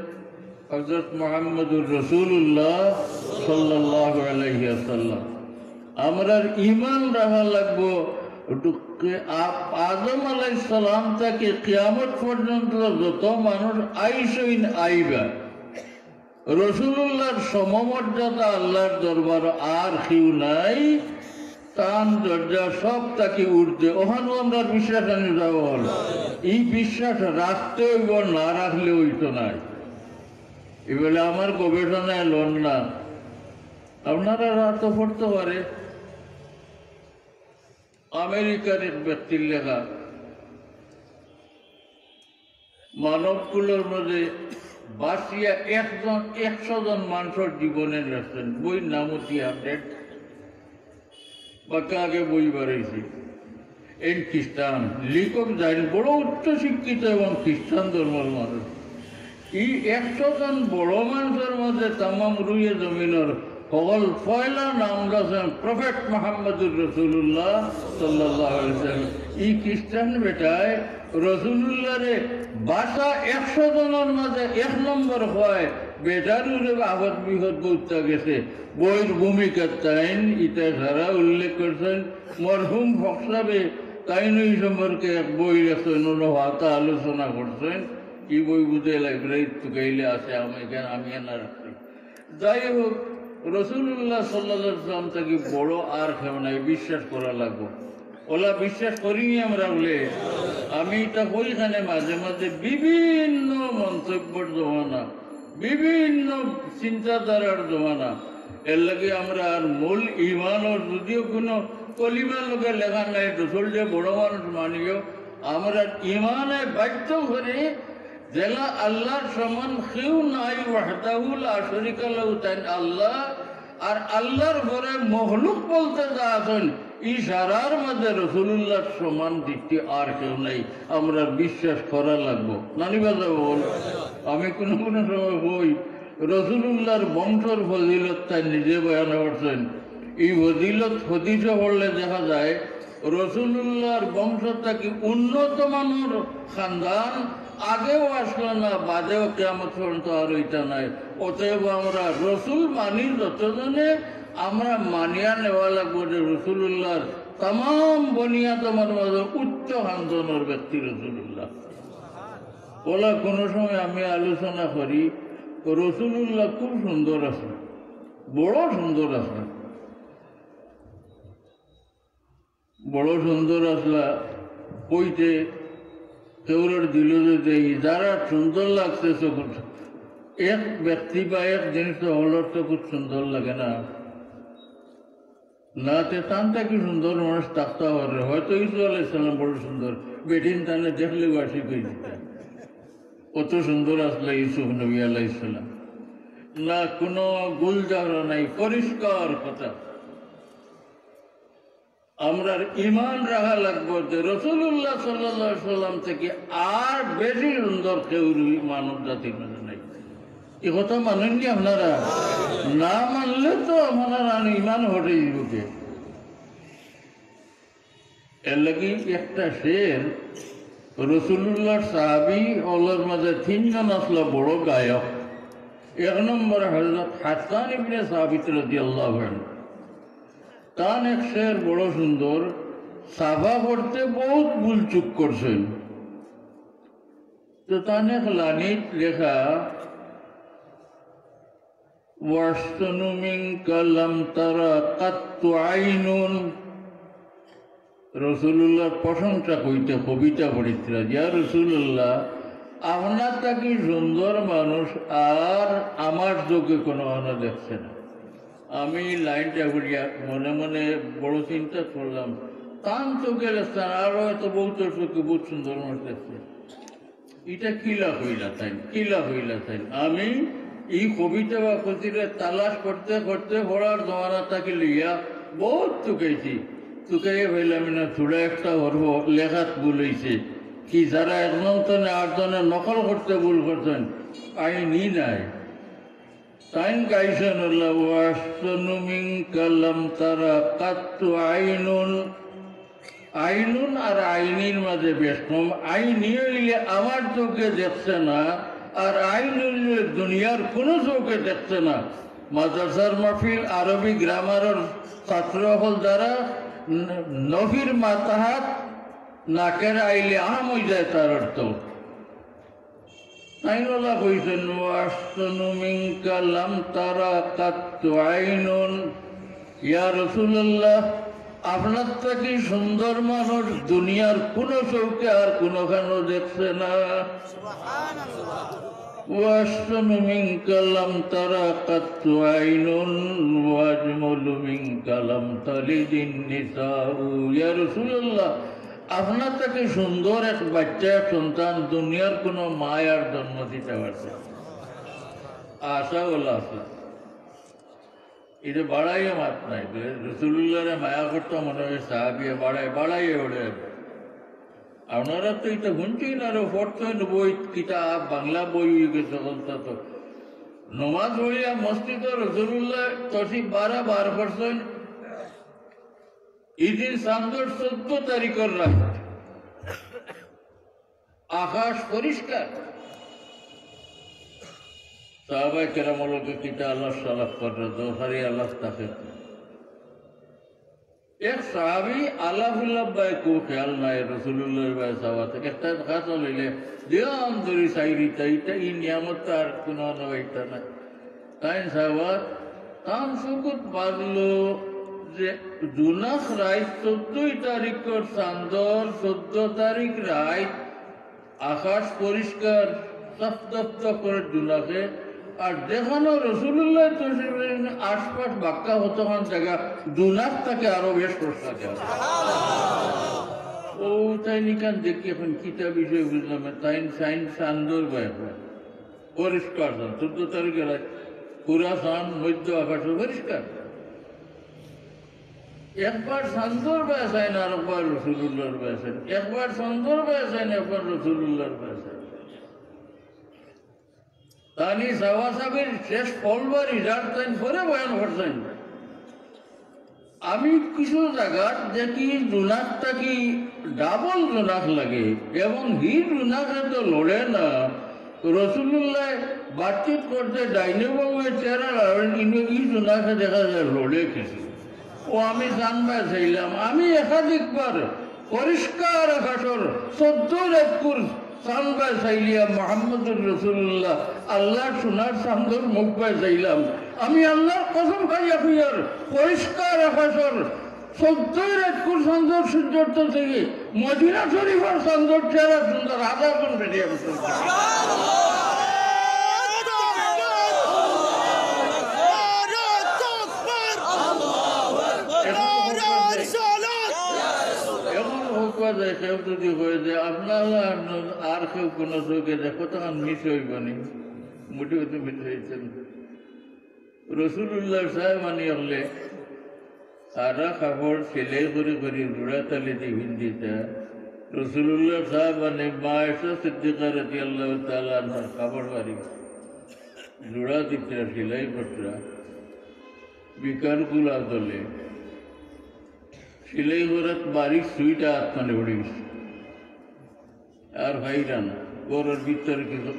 হযরত মুহাম্মদুর রাসূলুল্লাহ সাল্লাল্লাহু আলাইহি ওয়াসাল্লাম। আমরার ঈমান রাখা লাগবো আদম আলাইহিস সালাম থেকে কিয়ামত পর্যন্ত যত মানুষ আইসইন আইবা রাসূলুল্লাহর সমমর্যাদা আল্লাহর দরবার আর কেউ নাই। তান দরজা সব তাকে উঠতে ওখানেও আমরা বিশ্বাস আনি যাব হল। এই বিশ্বাস রাখতে হইব, না রাখলে হইতো নাই। এবেলা আমার গবেষণায় লন না, আপনারা রাত পড়তে পারে। আমেরিকার এক ব্যক্তির লেখা মানবগুলোর মধ্যে বাঁচিয়া 100 জন মানুষের জীবনে লেখছেন। বই নাম হচ্ছে 100 বাক্য আগে বই বাড়াইছি। এই খ্রিস্টান লেখক জানেন, বড় উচ্চ শিক্ষিত এবং খ্রিস্টান ধর্মের মানুষ। এই 100 জন বড় মানুষের মধ্যে তামাম রুইয়ে জমিনের সকল পয়লা নাম রাখছেন প্রফেট মোহাম্মদুর রসুল্লাহ সাল্লাল্লাহু আলাইহি ওয়াসাল্লাম। ই খ্রিস্টান বেটায় রসুল্লাহরে বাসা 100 জনের মাঝে 1 নম্বর হয় বেটারুরে আবদ বিহত বইতে গেছে। বইয়ের ভূমিকা তাইন ইটা সারা উল্লেখ করছেন। মরহুম ফকসাবে তাইন এই সম্পর্কে এক বই রেখেছেন, হাতা আলোচনা করছেন। কি বই বুঝে লাইব্রেরির টুকাইলে আছে, আমি না রাখছি। যাই হোক, রসুল্লাহ সাল্লাল্লাহু আলাইহি ওয়াসাল্লাম থেকে বড় আর কেউ নাই, বিশ্বাস করা লাগবে। ওলা বিশ্বাস করিনি আমরা বলে আমি এটা ওইখানে মাঝে মাঝে বিভিন্ন মন্তব্যের জমানা, বিভিন্ন চিন্তাধারার জমানা। এর লাগে আমরা আর মূল ইমানের যদিও কোনো কলিমার লোকের লেখা নাই রসুল যে বড় মানুষ মানিও, আমরা ইমানে বাধ্য করে জেলা আল্লাহর সমান কেউ নাই, ওয়াহদাহু লা শারীকা লাহু, তাই আল্লাহ আর আল্লাহর পরে মখলুক বলতে যা আছেন ইশারার মধ্যে রসুল্লাহর সমান দিকটি আর কেউ নাই। আমরা বিশ্বাস করা লাগবো। নানি বাজা বল, আমি কোনো কোনো সময় বই রসুল্লাহর বংশর ফজিলত তাই নিজে বয়ান করছেন। এই ফজিলত হদিসে পড়লে দেখা যায় রসুল্লাহর বংশ থেকে উন্নত মানের খানদান আগেও আসলো না, বাদেও কিয়ামত পর্যন্ত আর ওইটা নাই। অতএব আমরা রসুল মানি যতজনে আমরা মানিয়া নেওয়া লাগবো যে রসুল্লাহর তাম বনিয়াদমের মাঝে উচ্চ খানদানের ব্যক্তি রসুল্লাহ। ওলা কোনো সময় আমি আলোচনা করি রসুল্লাহ খুব সুন্দর আছে, বড় সুন্দর আছে, বড় সুন্দর আসলা কইতে কেউর দিল যে যারা সুন্দর লাগছে চকুর, এক ব্যক্তি বা এক জিনিস হলোর তো খুব সুন্দর লাগে না, না তে টানটা কি সুন্দর মানুষ থাকতে পারে। হয়তো ইসু আলাইসাল্লাম বড় সুন্দর, বেটিন টানে দেখলে বাসি করে দিতেন, কত সুন্দর আসলে ইউসুফ নবী আলাইসাল্লাম, না কোনো গুলজারা নাই, পরিষ্কার কথা। আমরা ইমান রাখা লাগবো যে রসুল্লাহ সাল্লাল্লাহু আলাইহি সাল্লাম থেকে আর বেশি সুন্দর কেউ মানব জাতির মধ্যে নাই। এ কথা মানেননি আপনারা? না মানলে তো আপনারা ইমান হটে যাবে। এর লাগি একটা শের রসুল্লাহর সাহাবি ওলার মাঝে 3 জন আসলো বড় গায়ক। 1 নম্বর হযরত হাসান ইবনে সাবিত রাদিয়াল্লাহু আনহু। তান এক শের বড় সুন্দর, সাফা পড়তে বহুত ভুল চুক করছেন। তো তান এক লানিত লেখা ওয়াসতানু মিনকা লাম তারা কাত্তু আইনুন। রসুল্লাহর প্রশংসা কইতে কবিতা পড়িতরা, ইয়া রসুল্লাহ আপনার তাকে সুন্দর মানুষ আর আমার চোখে কোনো আনা দেখছে না। আমি লাইনটা ঘুরিয়া মনে মনে বড় চিন্তা করলাম, তান চোখে দেখছেন আরো এত বহুত চোখে বহুত সুন্দর মানুষ দেখছে, এটা কিলা হইলা তাই, কিলা হইলা তাই। আমি এই কবিতা বা কচিরে তালাশ করতে করতে পড়ার জমানা তাকে লইয়া বহুত চুকাইছি, চুকাইয়ে ভাইলাম না থোড়া একটা হরব লেখাত ভুল হয়েছে কি, যারা 1 জনে 8 জনে নকল করতে ভুল করছেন আইনি নাই। তাই গাইছেন ওয়াসতানু মিনকা লাম তারা কাত্তু আইনুন। আইনুন আর আইনির মাঝে বেশ কম। আইনি হইলে আমার চোখে দেখছে না, আর আইন হইলে দুনিয়ার কোনো চোখে দেখছে না। মাদ্রাসার মাহফিল আরবি গ্রামারের ছাত্র হল যারা নফির মাতাহাত নাকের আইলে আম হয়ে যায় তার অর্থ। আইনওয়ালা কইছেন ওয়াসতানু মিনকা লাম তারা কাত্তু আইনুন। ইয়া রাসূলুল্লাহ আপনার থেকে সুন্দর মানুষ দুনিয়ার কোনো চৌকে আর কোনোখানেও দেখছে না। ওয়াসতানু মিনকা লাম তারা কাত্তু আইনুন ওয়াজমালু মিনকা লাম তালিদিন নিসাউ। ইয়া রাসূলুল্লাহ আপনার থেকে সুন্দর এক বাচ্চা সন্তান দুনিয়ার কোনো মায়ার জন্ম দিতে পারছে। আশা বলা আছে এটা বাড়াইয়ে মাত নাই, রসুল্লাহরে মায়া করতো মনে হয় সাহাবিয়ে বাড়াইয়ে ওড়ে। আপনারা তো এটা শুনছেন আরো পড়তেন বই, কিতাব বাংলা বই হয়ে গেছে, তো নমাজ পড়িয়া মসজিদ রসুল্লাহ তসিফ বার করছেন। ঈদিন চাঁদর 14 তারিখের রাত, আকাশ পরিষ্কার। সাহাবায়ে কেরামকে কিতা আল্লাহ সালাত করে দোহারি আল্লাহ তাকে এক সাহাবী আল্লাহুল্লাহ বাই কো খেয়াল নাই রসুল্লাহর বাই সাহাবাত একটা খাস লইলে দিয়াম ধরি সাইরি তাইটা ই নিয়ামত আর কোনো নইতা না। তাই সাহাবাত তাম সুকুত বাজলো যে জুনাস রাইত 14 তারিখের চাঁদর 14 তারিখ রাইত আকাশ পরিষ্কার সপ্তপ্ত করে জুনাকে আর দেখানো রসুল্লাহ আশপাশ বাক্কা হতখান জায়গা জুনাস তাকে আরো বেশ প্রশ্ন ও তাই নিকান দেখি এখন কিতা বিষয় বুঝলাম। তাই সাইন চান্দর ব্যাপার পরিষ্কার 14 তারিখে রাত পুরা চান মধ্য আকাশ পরিষ্কার। একবার চান্দর বেসাইন আর একবার রসুল্লাহর বেসাইন, একবার চান্দর বেসাইন একবার রসুল্লাহর বেসাইন। তানি সাওয়া সাহেবের শেষ ফলবার রিজাল্ট তাই পরে বয়ান করছেন। আমি কিছু জায়গার দেখি জোনাকটা কি ডাবল জোনাক লাগে এবং হি জোনাকে তো লড়ে না। রসুল্লাহ বাতচিত করতে ডাইনে বাবুয়ের চেহারা ই জোনাকে দেখা যায় লড়ে কিছু। ও আমি জানবা চাইলাম, আমি একাধিকবার পরিষ্কার আকাশর 14 একুর চান্দা চাইলিয়া মোহাম্মদুর রসুল্লাহ আল্লাহ সোনার চান্দর মুখ পাই চাইলাম। আমি আল্লাহর কসম খাইয়া খুঁয়ার পরিষ্কার আকাশর 14 একুর চান্দর সূর্যর্ত থেকে মদিনা শরীফের চান্দর চেহারা সুন্দর আধা গুণ বেরিয়ে গেছে। কেউ যদি হয়ে যায় আপনার আর কেউ কোন চোখে দেখো তখন মিস হইবানি মোটেও তো মিস হয়েছেন। রসুল্লাহ সাহেব আনি হলে সারা কাপড় সেলাই করে করে জোড়া তালি দিয়ে হিন্দিটা রসুল্লাহ সাহেব আনি মা এসা সিদ্দিকা রাদিয়াল্লাহু তাআলা আনহার কাপড় বাড়ি জোড়া দিতরা সেলাই করতরা বিকার গুলা দলে সিলাই ঘরত বারিক সুইটা আত্মানে উড়ে গেছে আর ভাইরা না ঘরের ভিতরে কিছু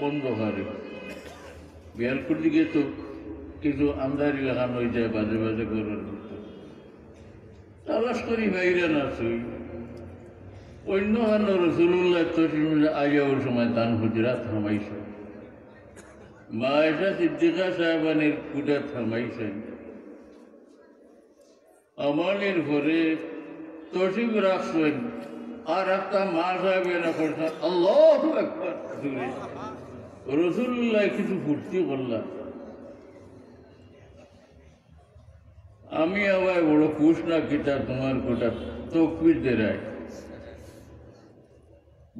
অন্ধকারে বিয়ালকুর দিকে তো কিছু আন্ধারি লাগানো হয়ে যায় বাজে বাজে ঘরের ভিতরে তালাশ করি ভাইরা না সুই অন্য হান্ন রসুল্লাহ আইয়াওর সময় দান হুজরাত থামাইছে মা এসা সিদ্দিকা সাহেবানের কুটা থামাইছেন। আমানের ঘরে তসিব রাখছেন আর একটা মা সাহেব না করছেন আল্লাহু আকবার দূরে রসুল্লাহ কিছু ফুর্তি করলাম। আমি আবার বড় খুশ না কিতা তোমার কোটা তকবির দেয়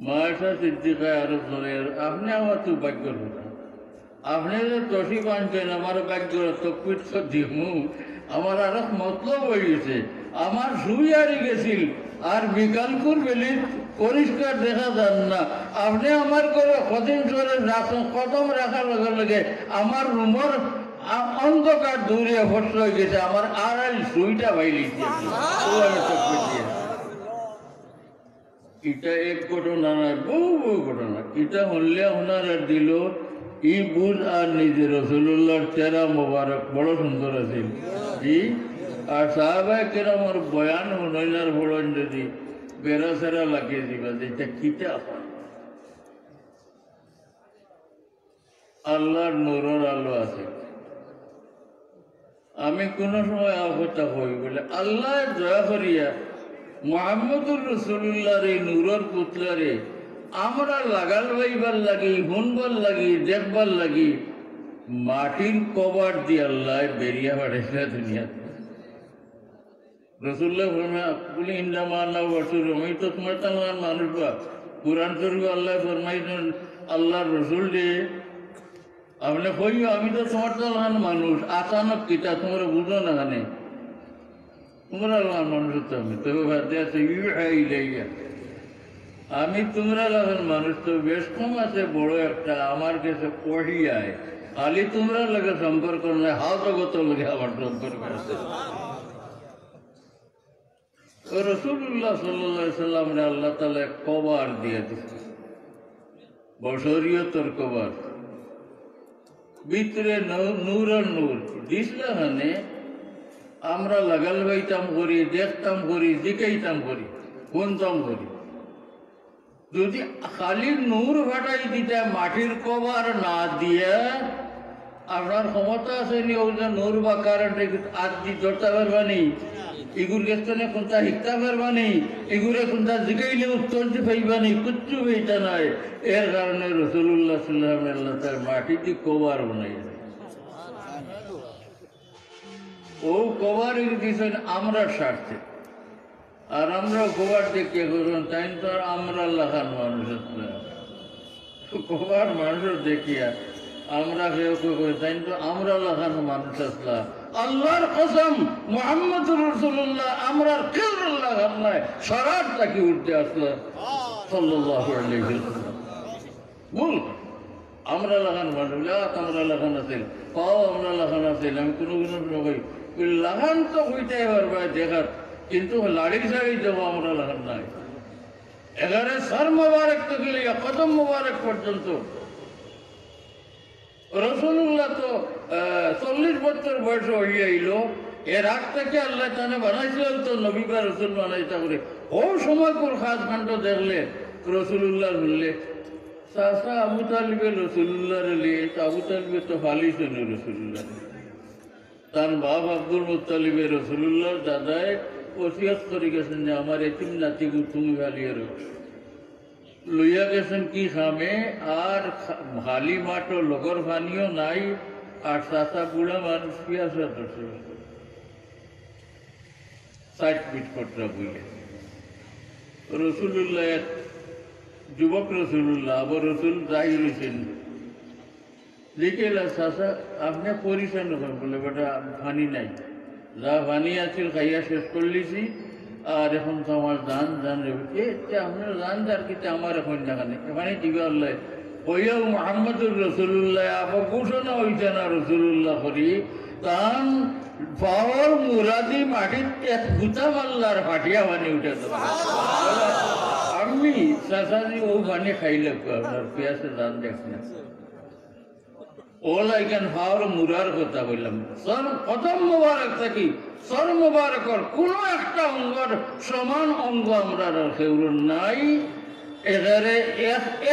মা এসা সিদ্দিকায় আরো ধরে আপনি আমার তো ভাগ্যর কথা আপনি যে তসিব আনছেন আমার ভাগ্য তকবির তো দিমু আমার আর মতলব হয়ে গেছে আমার শুই হারিয়ে গেছিল আর বিকালপুর বেলি পরিষ্কার দেখা যান না। আপনি আমার করে কদিন ধরে কদম রাখার লগে লগে আমার রুমের অন্ধকার দূরে ভর্ত হয়ে গেছে আমার আর শুইটা বাইলি এটা এক ঘটনা নয় বহু বহু ঘটনা। এটা হলে ওনার আর দিল ই বুঝ আর নিজে রসুল্লাহর চেহারা মোবারক বড় সুন্দর আছে জি আর সাহাবায়ে কেরামের বয়ান নইনার বড়ন যদি বেড়া সেরা লাগিয়ে দিবা এটা কিতা আল্লাহর নূরের আলো আছে। আমি কোন সময় কথা হই বলে আল্লাহ দয়া করিয়া মুহাম্মদুর রাসূলুল্লাহর এই নূরের পুতলারে আমরা লাগাল ভাইবার লাগি শুনবার লাগি দেখবার লাগি মাটির কভার দিয়ে আল্লাহ বেরিয়া পাঠাইছে দুনিয়াতে। রসুল্লাহ বলি ইন্দামান্না বছর আমি তো তোমার তার মানুষ বা কোরআন শরীফ আল্লাহ ফরমাইছেন আল্লাহর রসুল যে আপনি কইও আমি তো তোমার তার মানুষ আচানক কিতা তোমরা বুঝো না জানে তোমরা মানুষ তো আমি তবে ভাবতে আছে ইলাইয়া আমি তোমরা লাগান মানুষ তো বেশ কম আছে বড় একটা আমার কাছে পড়িয়ায় খালি তোমরা লগে সম্পর্ক নাই, হাও জগত লগে আমার সম্পর্ক আছে। রসুল্লাহ সাল্লাম আল্লাহ তাআলা কবার দিয়ে দিচ্ছে, বশরিয়তর কবার, ভিতরে নূর আর নূর দিসলা হানে আমরা লাগাল বাইতাম করি, দেখতাম করি, জিকাইতাম করি, শুনতাম করি। যদি খালি নূর ফাটাই দিতে মাটির কভার না দিয়ে আপনার ক্ষমতা আছে নি ওই যে নূর বা কারেন্ট আদি ধরতে পারবানি, এগুর গেছনে কোনটা শিখতে পারবানি, এগুরে কোনটা জিকাইলে উত্তর দিয়ে পাইবানি, কিচ্ছু পাইতা নাই। এর কারণে রাসূলুল্লাহ সাল্লাল্লাহু আলাইহি ওয়াসাল্লাম তার মাটি দিয়ে কভার বানাই, ও কভার দিয়েছেন আমরা স্বার্থে। আর আমরা কভার দেখে করুন তাই তো আর আমরা লাখান মানুষ কভার মানুষ দেখিয়া আমরা কেউ করি তাই তো আমরা লাখান মানুষ আসলাম। আল্লাহর কসম মুহাম্মদুর রাসূলুল্লাহ আমরা কেউ লাগান নাই, সারার তাকে উঠতে আসলো সাল্লাল্লাহু আলাইহি ওয়াসাল্লাম। বল আমরা লাগান মানুষ, আমরা লাগান আছেন, পাও আমরা লাগান আছেন, আমি কোনো কই লাগান তো হইতে পারবে দেখার, কিন্তু লাড়ি সাড়ি দেবো আমরা লাগান নাই। এখানে সর মোবারক তো গেলে কদম মোবারক পর্যন্ত রসুল্লাহ তো 40 বছর বয়স হয়ে আইল। এর আগ থেকে আল্লাহ তানে বানাইছিলেন তো নবী বা রসুল বানাইতা করে। ও সময় কোর খাস কাণ্ড দেখলে রসুল্লাহ বললে চাষা আবু তালিবে রসুল্লাহ লিয়ে, আবু তালিবে তো ফালিছেন রসুল্লাহ। তার বাপ আব্দুল মুত্তালিবে রসুল্লাহর দাদায় ওসিয়ত করে গেছেন যে আমার এতিম নাতিগু তুমি ভালিয়ে লইয়া গেছেন কি খামে, আর খালি মাঠও লগর পানিও নাই, আর চাষা বুড়া মানুষ পিয়াসা ধরছে 60 ফিট কটরা বইলে। রসুল্লাহ এক যুবক রসুল্লাহ আবার রসুল যাই রয়েছেন লিখেলা চাষা আপনি পরিচয় নকরেন, বলে বেটা পানি নাই, যা পানি আছিল খাইয়া শেষ করলিছি, আর এখন তো আমার জান আপনার জান যার কিন্তু আমার এখন দেখা নেই পানি দিবে আল্লাহ হইয়াও মোহাম্মদুর রসুল্লাহ আবার ঘোষণা হইছে না রসুল্লাহ করি তান পাওয়ার মুরাদি মাটির এক গুতা মাল্লার ফাটিয়া পানি উঠে আমি চাষাজি ও পানি খাইলে আপনার পেঁয়াজে জান দেখ না ওলা এখান পাওয়ার মুরার কথা বললাম। সর প্রথম মোবারক থাকি সর মোবারকর কোন একটা অঙ্গর সমান অঙ্গ আমরা কেউর নাই। এখানে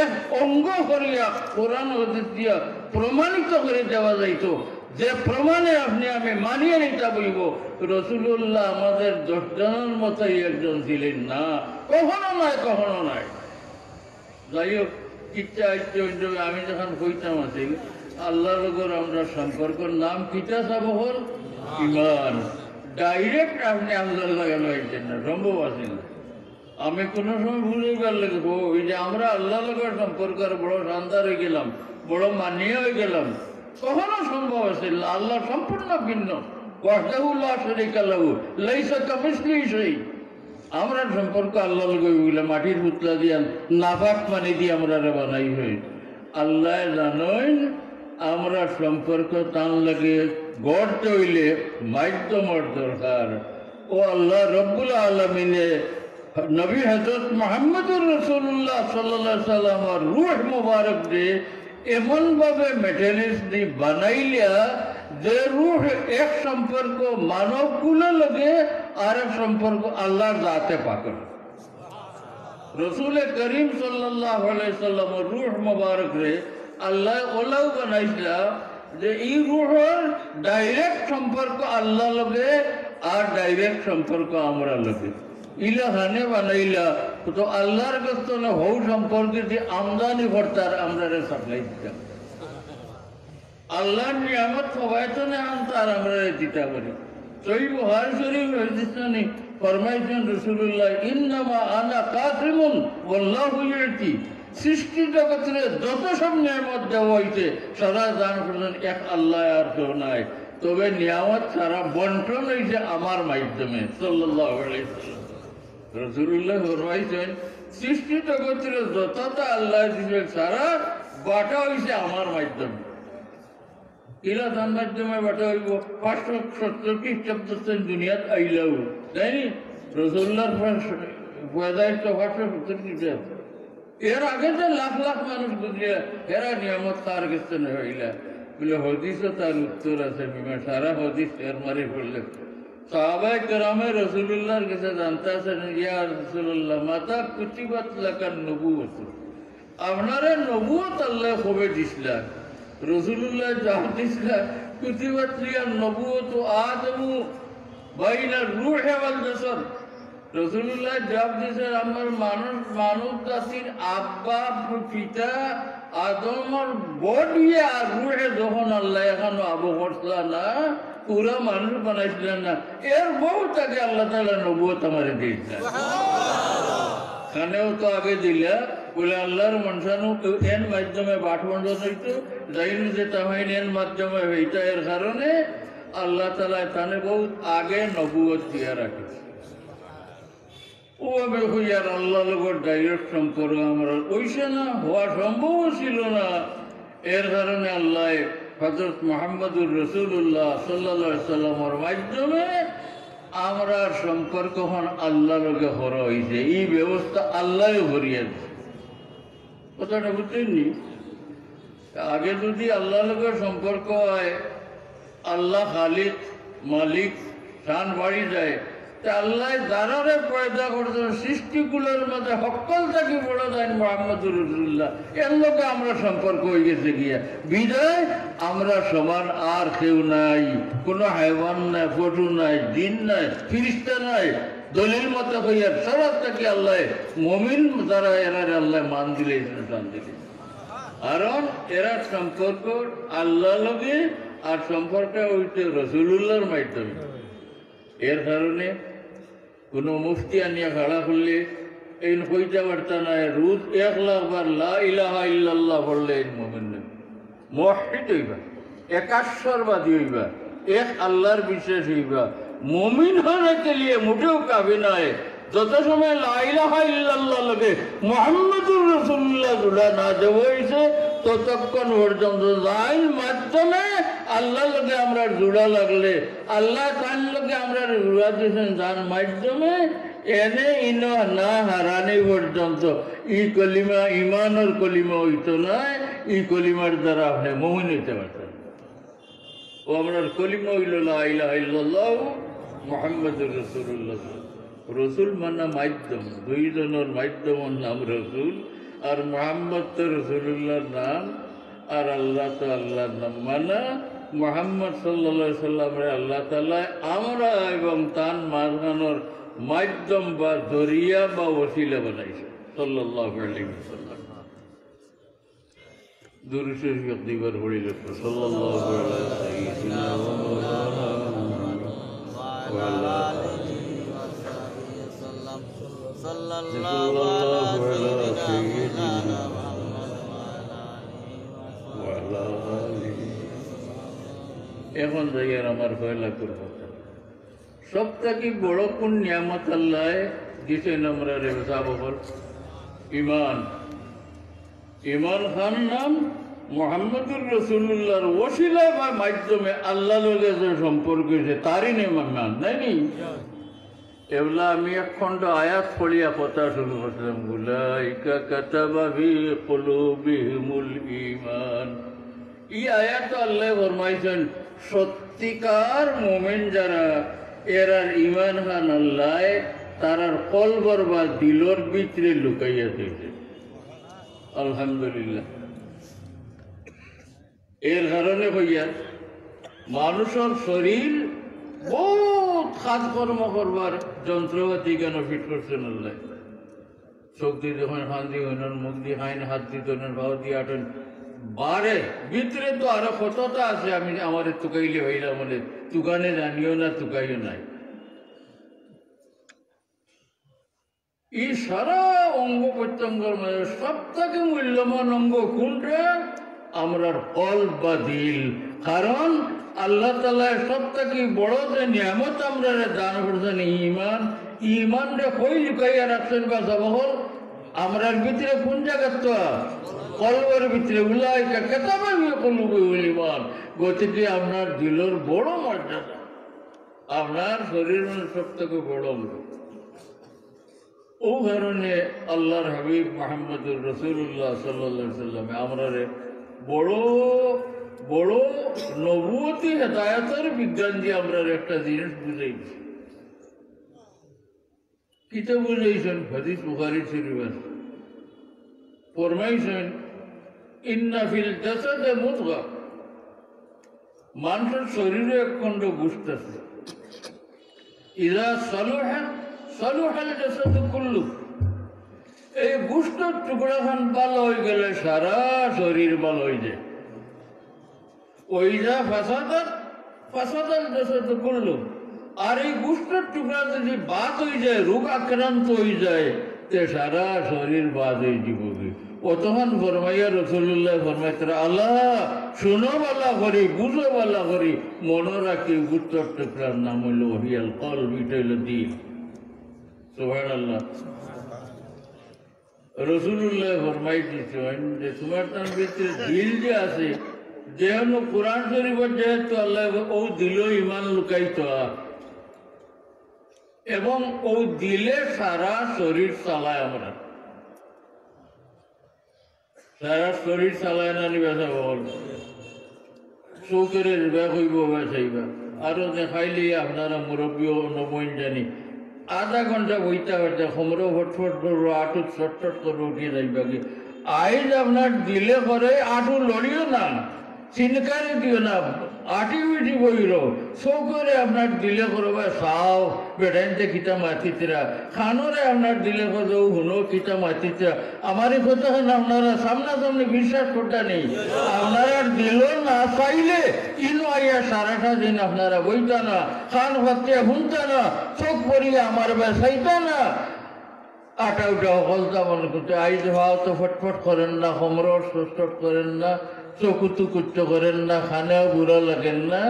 এক অঙ্গ করিয়া কোরআন হাদিস দিয়া প্রমাণিত করে দেওয়া যাইত, যে প্রমাণে আপনি আমি মানিয়ে নিতে বলব রসুল্লাহ আমাদের 10 জনের মতোই একজন ছিলেন না, কখনো নয়, কখনো নয়। যাই হোক ইচ্ছা ইচ্ছে আমি যখন কইতাম আছি আল্লাহর লগর আমরা সম্পর্কের নাম কিতা চাব হল ইমান। ডাইরেক্ট আপনি আল্লাহ লাগানো হয়েছেন না, সম্ভব আছে না। আমি কোনো সময় বুঝিবার লাগবো ওই যে আমরা আল্লাহ লগর সম্পর্কের বড় শানদার হয়ে গেলাম, বড় মানিয়ে হয়ে গেলাম, কখনো সম্ভব আছে না। আল্লাহ সম্পূর্ণ ভিন্ন, ওয়াহদাহু লা শারীকা লাহু লাইসা কামিসলিহি শাই। আমরা সম্পর্ক আল্লাহ লগে বলে মাটির পুতলা দিয়া নাফাক পানি দিয়ে আমরা বানাই হই। আল্লাহ জানেন আমরা সম্পর্ক তান লাগে গড়তে হইলে মাধ্যমর দরকার। ও আল্লাহ রব্বুল আলমিনে নবী হযরত মুহাম্মদুর রাসূলুল্লাহ সাল্লাল্লাহু আলাইহি সাল্লামের রূহ মুবারক দে এমনভাবে মেটেরিয়ালস দি বানাইলিয়া যে রূহ এক সম্পর্ক মানব কুলে লগে আর এক সম্পর্ক আল্লাহর জাতে পাকের। রসুল করিম সাল্লাল্লাহু আলাইহি সাল্লামের রূহ মুবারক রে আল্লাহ ওলাও বানাইছিল যে এই রূহের ডাইরেক্ট সম্পর্ক আল্লাহ লগে আর ডাইরেক্ট সম্পর্ক আমরা লগে ইলা হানে বানাইলা তো আল্লাহর কাছে না হৌ সম্পর্কে যে আমদানি ভর্তার আমরা সাপ্লাই দিতাম। আল্লাহর নিয়ামত সবাই তো না তার আমরা দিতে পারি। সহিহ বুখারী শরীফ হাদিসে ফরমাইছেন রাসূলুল্লাহ ইন্নামা আনা কাসিমুন ওয়াল্লাহু ইউতি। সৃষ্টি জগতের যত সব নিয়ামত দেওয়া হইছে সারা জান করছেন এক আল্লাহ আর কেউ নাই, তবে নিয়ামত সারা বন্টন হয়েছে আমার মাধ্যমে সাল্লাল্লাহু আলাইহি ওয়াসাল্লাম। রাসূলুল্লাহ ফরমাইছেন সৃষ্টি জগতের যতটা আল্লাহ দিবেন সারা বাটা হয়েছে আমার মাধ্যমে। ইলা তার মাধ্যমে বাটা হইব 570 খ্রিস্টাব্দ দুনিয়াত আইলাও তাই নি রসুল্লাহর পয়দায় তো 570 খ্রিস্টাব্দ এর আগে তো লাখ লাখ মানুষ বুঝিয়া এরা নিয়ামত তার গেছে না হইলা বলে হদিসও তার উত্তর আছে বিমা সারা হদিস এর মারি পড়লে সাহাবায়ে কেরামে রসুল্লাহর কাছে জানতে আছেন ইয়া রাসূলুল্লাহ মাতা কুতিবাত লাকান নবুওত আপনারা নবুয়ত আল্লাহ কবে দিছিলেন রসুল্লাহ জবাব দিছিলেন কুতিবাত লিয়া নবুয়ত আদমু বাইনা রূহে ওয়াল জাসাদ রসুল্লাহ জবাব দিয়েছেন আমার মানব জাতির আব্বা পিতা আদমর বডি আর রুহে যখন আল্লাহ এখনো আবু করছিল না পুরা মানুষ বানাইছিলেন না এর বহুত আগে আল্লাহ তাআলা নবুয়ত আমার দিয়েছিলেন খানেও তো আগে দিলা বলে আল্লাহর মনসানু এর মাধ্যমে বাটবন্ধন হইতো যাইনি যে তামাইন এর মাধ্যমে হইতা এর কারণে আল্লাহ তাআলা তানে বহুত আগে নবুয়ত দিয়া রাখেছে ও আমি হইয়ার আল্লাহ লগর ডাইরেক্ট সম্পর্ক আমরা ওইসে না হওয়া সম্ভব ছিল না এর কারণে আল্লাহ হযরত মুহাম্মদুর রাসূলুল্লাহ সাল্লাল্লাহু আলাইহি সাল্লামের মাধ্যমে আমরা সম্পর্ক হন আল্লাহ লগে করা হয়েছে এই ব্যবস্থা আল্লাহ করিয়া দিয়েছে কথাটা বুঝছেননি আগে যদি আল্লাহ লগে সম্পর্ক হয় আল্লাহ খালিক মালিক শান বাড়ি যায় আল্লাহ যারারে পয়দা করছেন সৃষ্টিগুলোর মধ্যে সকল থেকে বড় দেন মুহাম্মদুর রাসূলুল্লাহ এর লোকে আমরা সম্পর্ক হয়ে গেছে গিয়া বিদায় আমরা সমান আর কেউ নাই কোনো হাইওয়ান নাই পশু নাই জিন নাই ফিরিস্তা নাই দলিল মতো হইয়া সারা থেকে আল্লাহ মুমিন যারা এরারে আল্লাহ মান দিলে শান দিলে কারণ এরা সম্পর্ক আল্লাহ লগে আর সম্পর্ক হইতে রাসূলুল্লাহর মাধ্যমে এর কারণে কোনো মুফতি আনিয়া খাড়া করলে এই কইতে পারতা না রোজ 1,00,000 বার লা ইলাহা ইল্লাল্লাহ পড়লে এই মুমিন মুওয়াহহিদ হইবা একাশ্বরবাদী হইবা এক আল্লাহর বিশ্বাস হইবা মুমিন হওয়াকে লিয়ে মোটেও কাফি নয় যত সময় লা ইলাহা ইল্লাল্লাহ লাগে মুহাম্মদুর রাসূলুল্লাহ জুড়া না দেব হইছে ততক্ষণ পর্যন্ত যাই মাধ্যমে আল্লাহ লগে আমরা জোড়া লাগলে আল্লাহ তার লগে আমরা জোড়া দিয়েছেন যার মাধ্যমে এনে ইন না হারানি পর্যন্ত ই কলিমা ইমানের কলিমা হইতো নয় ই কলিমার দ্বারা আপনি মুমিন হইতে পারতেন ও আপনার কলিমা হইল লা ইলাহা ইল্লাল্লাহ মুহাম্মদুর রাসূলুল্লাহ রসুল মানে মাধ্যম দুইজনের মাধ্যমের নাম রসুল আর মুহাম্মদ তো রসুল্লাহর নাম আর আল্লাহ তো আল্লাহর নাম মানে মুহাম্মদ সাল্লাল্লাহু আলাইহি সাল্লামের আল্লাহ তাআলা আমরা এবং তার মাঝখানের মাধ্যম বা জরিয়া বা ওসিলা বানাইছে সাল্লাল্লাহু আলাইহি ওয়াসাল্লাম দুরূদ শরীফ দিবার পড়িল সাল্লাল্লাহু আলাইহি এখন জায়গার আমার পয়লা করবো সব থেকে বড় কোন নিয়ামত আল্লাহ দিছেন আমরা রেবসা বহল ইমান ইমান খান নাম মুহাম্মদুর রাসূলুল্লাহর ওসিলা বা মাধ্যমে আল্লাহ লগে যে সম্পর্ক হয়েছে তারই নিমান নাই নি এগুলা আমি এক খণ্ড আয়াত পড়িয়া কথা শুরু করছিলাম উলাইকা কাতাবা ফি কুলুবিহিমুল ঈমান এই আয়াত আল্লাহ ফরমাইছেন সত্যিকার মুমিন যারা এরার ঈমান খান আল্লাহ তারার কলবর বা দিলর ভিতরে লুকাইয়া দিয়েছে আলহামদুলিল্লাহ এর কারণে হইয়া মানুষের শরীর বহুত কাজকর্ম করবার যন্ত্রপাতি কেন ফিট করছেন আল্লাহ চোখ দিয়ে যখন হাত দিয়ে হইন মুখ দিয়ে হাইন হাত দিয়ে তোলেন ভাও দিয়ে আটেন বারে ভিতরে তো আরো কতটা আছে আমি আমার তুকাইলে হইলাম বলে তুকানে জানিও না তুকাইও নাই এই সারা অঙ্গ প্রত্যঙ্গের মধ্যে সব থেকে মূল্যবান অঙ্গ কোনটা আমরার কলব বা দিল কারণ আল্লাহ তাআলা সব থেকে বড় যে নিয়ামত আমরা দান করছেন ঈমান ঈমান রে কই লুকাইয়া রাখছেন বা জবহর আমরার ভিতরে কোন জায়গা তো কলবের ভিতরে উলাইকা কাতাবা ফি কুলুবিহিল ঈমান। গতিকে আপনার দিলের বড় মর্যাদা, আপনার শরীরের সব থেকে বড় অঙ্গ। ও কারণে আল্লাহর হাবিব মুহাম্মদুর রাসূলুল্লাহ সাল্লাল্লাহু আলাইহি সাল্লাম আমরা বড় বড় নবুয়তি হেদায়েতের বিজ্ঞান দিয়ে আমরা একটা জিনিস বুঝাইছি। কিতা বুঝাইছেন? হাদিস বুখারী শরীফে ফরমাইছেন, ইন্না ফিল জাসাদে মুদগা, মানুষের শরীরে এক খণ্ড গোশত আছে, ইযা সালুহা সালুহাল জাসাদু কুল্লু, এই গোশতের টুকরাখান ভালো হয়ে গেলে সারা শরীর ভালো হয়ে যায়। ওইজা ফাসাদাত ফাসাদাল জাসাদু কুল্লু, আর এই গোশতের টুকরা যদি বাদ হয়ে যায়, রোগ আক্রান্ত হয়ে যায়, তে সারা শরীর বাদ হয়ে যাবে। অতক্ষণ ফরমাইয়া রাসূলুল্লাহ ফরমাইতেন, আল্লাহ শুনো বালা করি, বুঝো বালা করি, মনে রাখি গোশতের টুকরার নাম হইল ওহিয়াল কলব, এটা হইল দিল। সুবহানাল্লাহ। রাসূলুল্লাহ ফরমাই দিয়েছেন যে তোমার তার ভিতরে দিল যে আছে, যেহেতু কোরআন শরীফের যেহেতু আল্লাহ ও দিল ইমান লুকাইত, এবং ও দিলে সারা শরীর চালায়, আমরা সারা শরীর চালায় না নিবেশা বল চৌকের ব্যাগ হইব বেসাইবা। আরো দেখাইলে আপনারা মুরব্বীও নবইন জানি, আধা ঘন্টা বইতে পারতে সমরও ফটফট করবো, আঁটুত ছটফট করবো, উঠিয়ে যাইবা কি। আইজ আপনার দিলে করে আঁটু লড়িও না, চিনকারি দিও না, আটি উঠি বইর চৌকরে আপনার দিলে করবা চাও বেটাইতে কিতা মাতিতরা, খানরে আপনার দিলে করো হুনো কিতা মাতিতরা। আমার এই কথা আপনারা সামনাসামনি বিশ্বাস করতে নেই, আপনারা দিল না চাইলে ইনো আইয়া সারাটা দিন আপনারা বইতা না, খান ভাতে শুনতা না, চোখ পড়িয়ে আমার বেসাইতা না, আটা উঠা হলতা মনে করতে। আইজ ভাও তো ফটফট করেন না, সমরর সটফট করেন না, চকুতু কুচ্চ করেন না, খানেও বুড়া লাগেন না,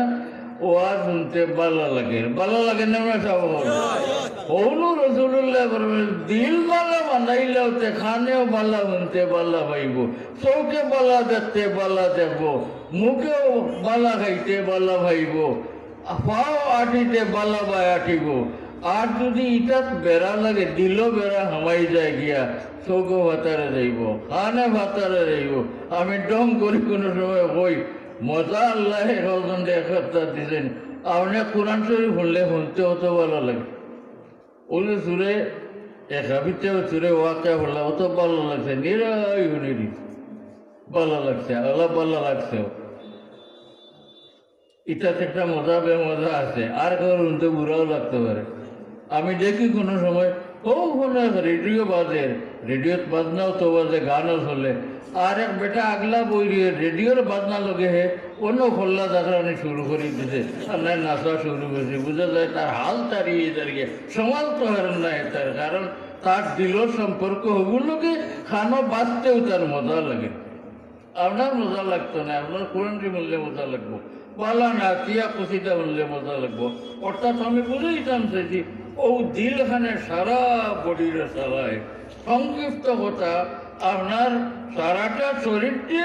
ও আর শুনতে বালা লাগে, বালা লাগে না সব হলু। রাসূলুল্লাহ দিল বালা বানাইলেও তে খানেও বালা শুনতে বালা পাইব, চৌকে বালা দেখতে বালা দেখব, মুখেও বালা খাইতে বালা ভাইব, পাও আটিতে বালা বাই আটিব। আর যদি ইটাত বেড়া লাগে, দিল বেড়া হামাই যায় গিয়া, চৌকো ভাতারে যাইব, খানে ভাতারে যাইব। আমি ডং করি কোনো সময় কই, মজা আল্লাহ রজন একটা দিছেন, আপনি কোরআন শরীফ শুনলে শুনতে অত ভালো লাগে। ওলে সুরে একাবিতে সুরে ওয়াকে বললা অত ভালো লাগছে, নিরাই শুনে দিচ্ছে, ভালো লাগছে, আল্লাহ ভালো লাগছে। এটাতে একটা মজা বেমজা আছে, আর কারো শুনতে বুড়াও লাগতে পারে। আমি দেখি কোনো সময় ওখানে রেডিও বাজে, রেডিওত বাজনাও তো বাজে, গানও চলে, আর এক বেটা আগলা বই দিয়ে রেডিওর বাজনা লগে হে অন্য খোল্লা দাঁড়ানি শুরু করে দিছে, আর নাই নাচা শুরু করেছে। বোঝা যায় তার হাল তাড়িয়ে দাঁড়িয়ে সমাল তো হারেন নাই তার, কারণ তার দিলর সম্পর্ক ওগুলোকে খানো বাঁচতেও তার মজা লাগে। আপনার মজা লাগতো না, আপনার কোরআনটি বললে মজা লাগবো, বালা না তিয়া কষিটা বললে মজা লাগবো। অর্থাৎ আমি বুঝেইতাম যে ও দিলখানে সারা বডিরে চালায়। সংক্ষিপ্ত কথা, আপনার সারাটা শরীরটি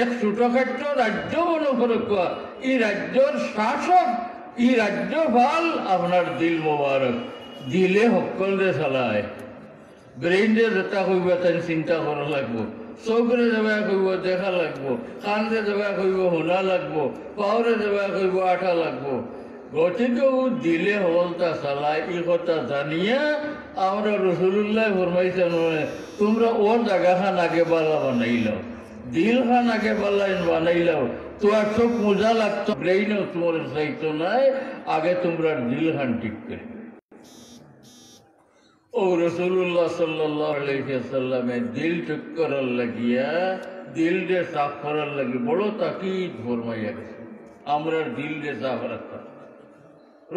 এক ছোটখাটো রাজ্য মনে করে, এই রাজ্যর শাসক, এই রাজ্য ভাল আপনার দিল মোবারক। দিলে সকলে চালায়, ব্রেইনে যেটা কইব তাই চিন্তা করা লাগবো, চৌকরে যাবা কইব দেখা লাগবো, কান্দে যাবা কইব শুনা লাগবো, পাওরে যাবা কইব আঠা লাগবো। গতিকে ও দিলে হলতা চালায়, এই কথা জানিয়া আমরা রাসূলুল্লাহ ফরমাইছেন, তোমরা ওর জায়গাখান আগে বালা বানাইলাও, দিল খান আগে বানাইলাও, তো আর চোখ মজা লাগতো, ব্রেইনও তোমার চাইতো নাই, আগে তোমরা দিল খান ঠিক করে। ও রাসূলুল্লাহ সাল্লাল্লাহু আলাইহি ওয়াসাল্লামের দিল ঠিক করার লাগিয়া, দিলকে সাফ করার লাগি বড় তাকিদ ফরমাইয়া গেছে, আমরা দিলকে সাফ রাখতাম।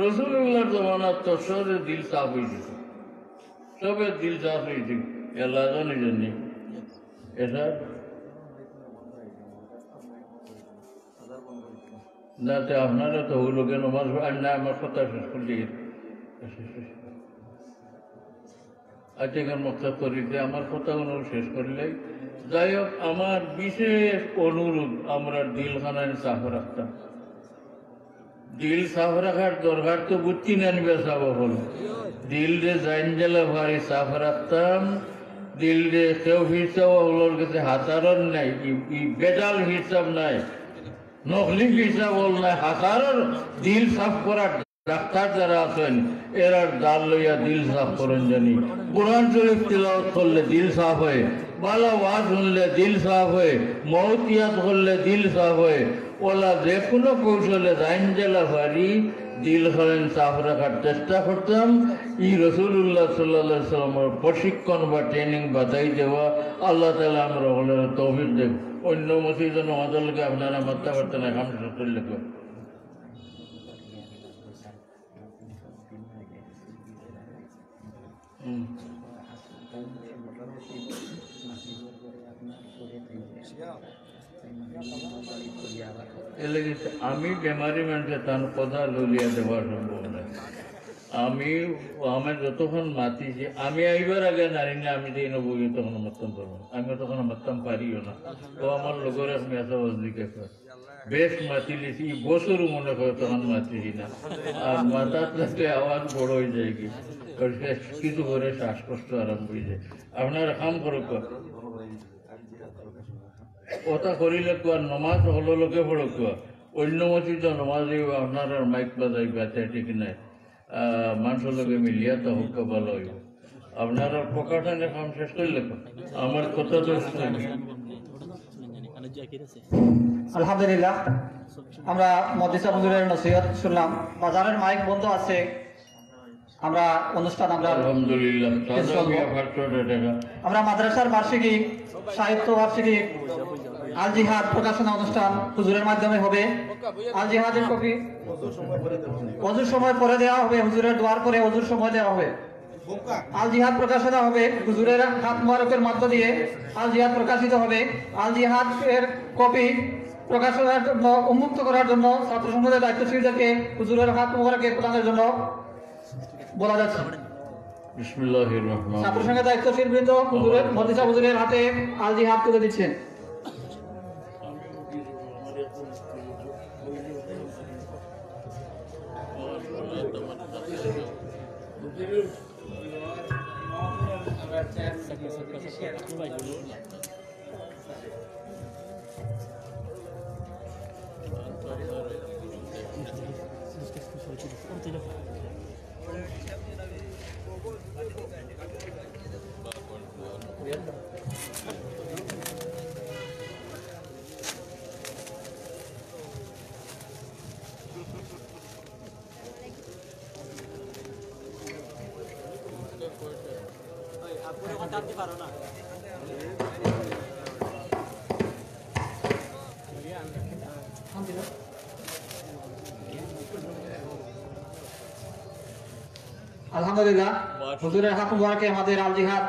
রাসূলুল্লাহর জমানার তো সবের দিল সাফ হয়ে যেত, সবের দিল সাফ হয়েছে এলাজনের জন্য। এটা না তো আপনারা তো হলো কেন না, আমার কথা শেষ করলে আজকের মকসদ করি যে আমার কথাগুলো শেষ করলে যাই হোক আমার বিশেষ অনুরোধ আমরা দিলখানায় সাফ রাখতাম দিল সাফ রাখার দরকার তো বুঝছি নেনবে সাফ হল দিল রে জাইন জেলা ভারী সাফ রাখতাম দিল রে কেউ হিসাব ওগুলোর কাছে হাতারন নাই বেজাল হিসাব নাই নকলি হিসাব হল নাই হাতারর দিল সাফ করার ডাক্তার যারা আছেন এরার দাল লইয়া দিল সাফ করেন জানি কোরআন শরীফ তিলাওয়াত করলে দিল সাফ হয় ভালো ওয়াজ শুনলে দিল সাফ হয় মৌতিয়াত করলে দিল সাফ হয় ওলা যে কোনো কৌশলে রাইন জেলা ভারি দিল খালেন সাফ রাখার চেষ্টা করতাম ই রসুল্লাহ সাল্লাহ সাল্লামের প্রশিক্ষণ বা ট্রেনিং বাতাই দেওয়া আল্লাহ তালা আমরা হলে তৌফিক দেব অন্য মসজিদ নওয়াজলকে আপনারা মাত্রা পারতেন এখন চললে আমি বেমারি মানুষের তার কথা ললিয়া দেওয়া সম্ভব নয় আমি যতক্ষণ মাতিছি আমি আইবার আগে নারী না আমি যেই নবই তখন মাততাম পারবো আমি তখন মাততাম পারিও না ও আমার লোকের আমি এত বজদিকে বেশ মাতিলিছি বছরও মনে করে তখন মাতিছি না আর মাথার থেকে আওয়াজ বড় হয়ে যায় কি কিছু করে শ্বাসকষ্ট আরম্ভ হয়ে যায় আপনার কাম করো কথা করিলে কোয়া নমাজ হলো লোকে পড়ো কোয়া অন্য মসজিদ নমাজ আপনার মাইক বাজাই বাতে ঠিক নাই মানুষের লোকে মিলিয়া তো হোক ভালো হইব আপনারা প্রকাশনের কাম শেষ করলে আমার কথা তো আলহামদুলিল্লাহ আমরা মদিসা হুজুরের নসিহত শুনলাম বাজারের মাইক বন্ধ আছে আমরা অনুষ্ঠান আমরা আলহামদুলিল্লাহ আমরা মাদ্রাসার বার্ষিকী সাহিত্য বার্ষিকী আল জিহাদ প্রকাশনা অনুষ্ঠান হুজুরের মাধ্যমে হবে আল জিহাদের কপি অজুর সময় পরে দেওয়া হবে হুজুরের দোয়ার পরে অজুর সময় দেওয়া হবে আল জিহাদ প্রকাশনা হবে হুজুরের হাত মোবারকের মধ্য দিয়ে আল জিহাদ প্রকাশিত হবে আল জিহাদ এর কপি প্রকাশনার জন্য উন্মুক্ত করার জন্য ছাত্র সংসদের দায়িত্বশীলদেরকে হুজুরের হাত মোবারকে প্রদানের জন্য বলা যাচ্ছে বিসমিল্লাহির রহমানির ছাত্র সংসদের দায়িত্বশীল বৃন্দ হুজুরের মদিসা হুজুরের হাতে আল জিহাদ তুলে দিচ্ছেন আলহামদুলিল্লাহ হুজুরের হাত মোবারকে আমাদের আল জিহাদ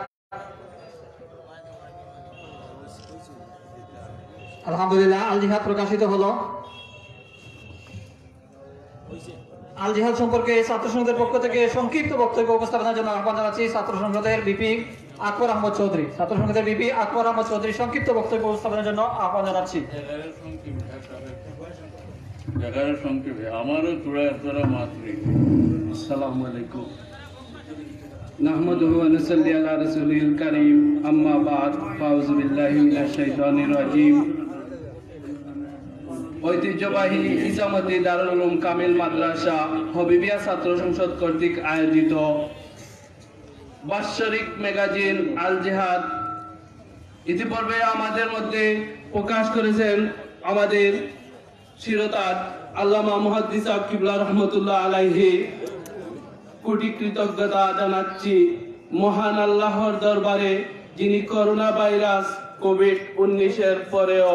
আলহামদুলিল্লাহ আল জিহাদ প্রকাশিত হলো আল জিহাদ সম্পর্কে ছাত্র সংসদের পক্ষ থেকে সংক্ষিপ্ত বক্তব্য উপস্থাপনের জন্য আহ্বান জানাচ্ছি ছাত্র সংসদের বিপি আকবর আহমদ চৌধুরী ছাত্র সংসদের বিপি আকবর আহমদ চৌধুরী সংক্ষিপ্ত বক্তব্য উপস্থাপনের জন্য আহ্বান জানাচ্ছি আমারও তোরা মাতৃ আসসালামু আলাইকুম নাহমাদুহু ওয়া নুসাল্লি আলা রাসূলিল কারীম আম্মা বা'দ ফাউযু বিল্লাহি মিনাশ শাইতানির রাজীম ঐতিহ্যবাহী ইসামতি দারুল উলুম কামিল মাদ্রাসা হবিবিয়া ছাত্র সংসদ কর্তৃক আয়োজিত বাৎসরিক ম্যাগাজিন আল জিহাদ ইতিপূর্বে আমাদের মধ্যে প্রকাশ করেছেন আমাদের শিরোতাজ আল্লামা মুহাদ্দিস কিবলা রহমতুল্লাহ আলাইহি কোটি কৃতজ্ঞতা জানাচ্ছি মহান আল্লাহর দরবারে যিনি করোনা ভাইরাস কোভিড-19 পরেও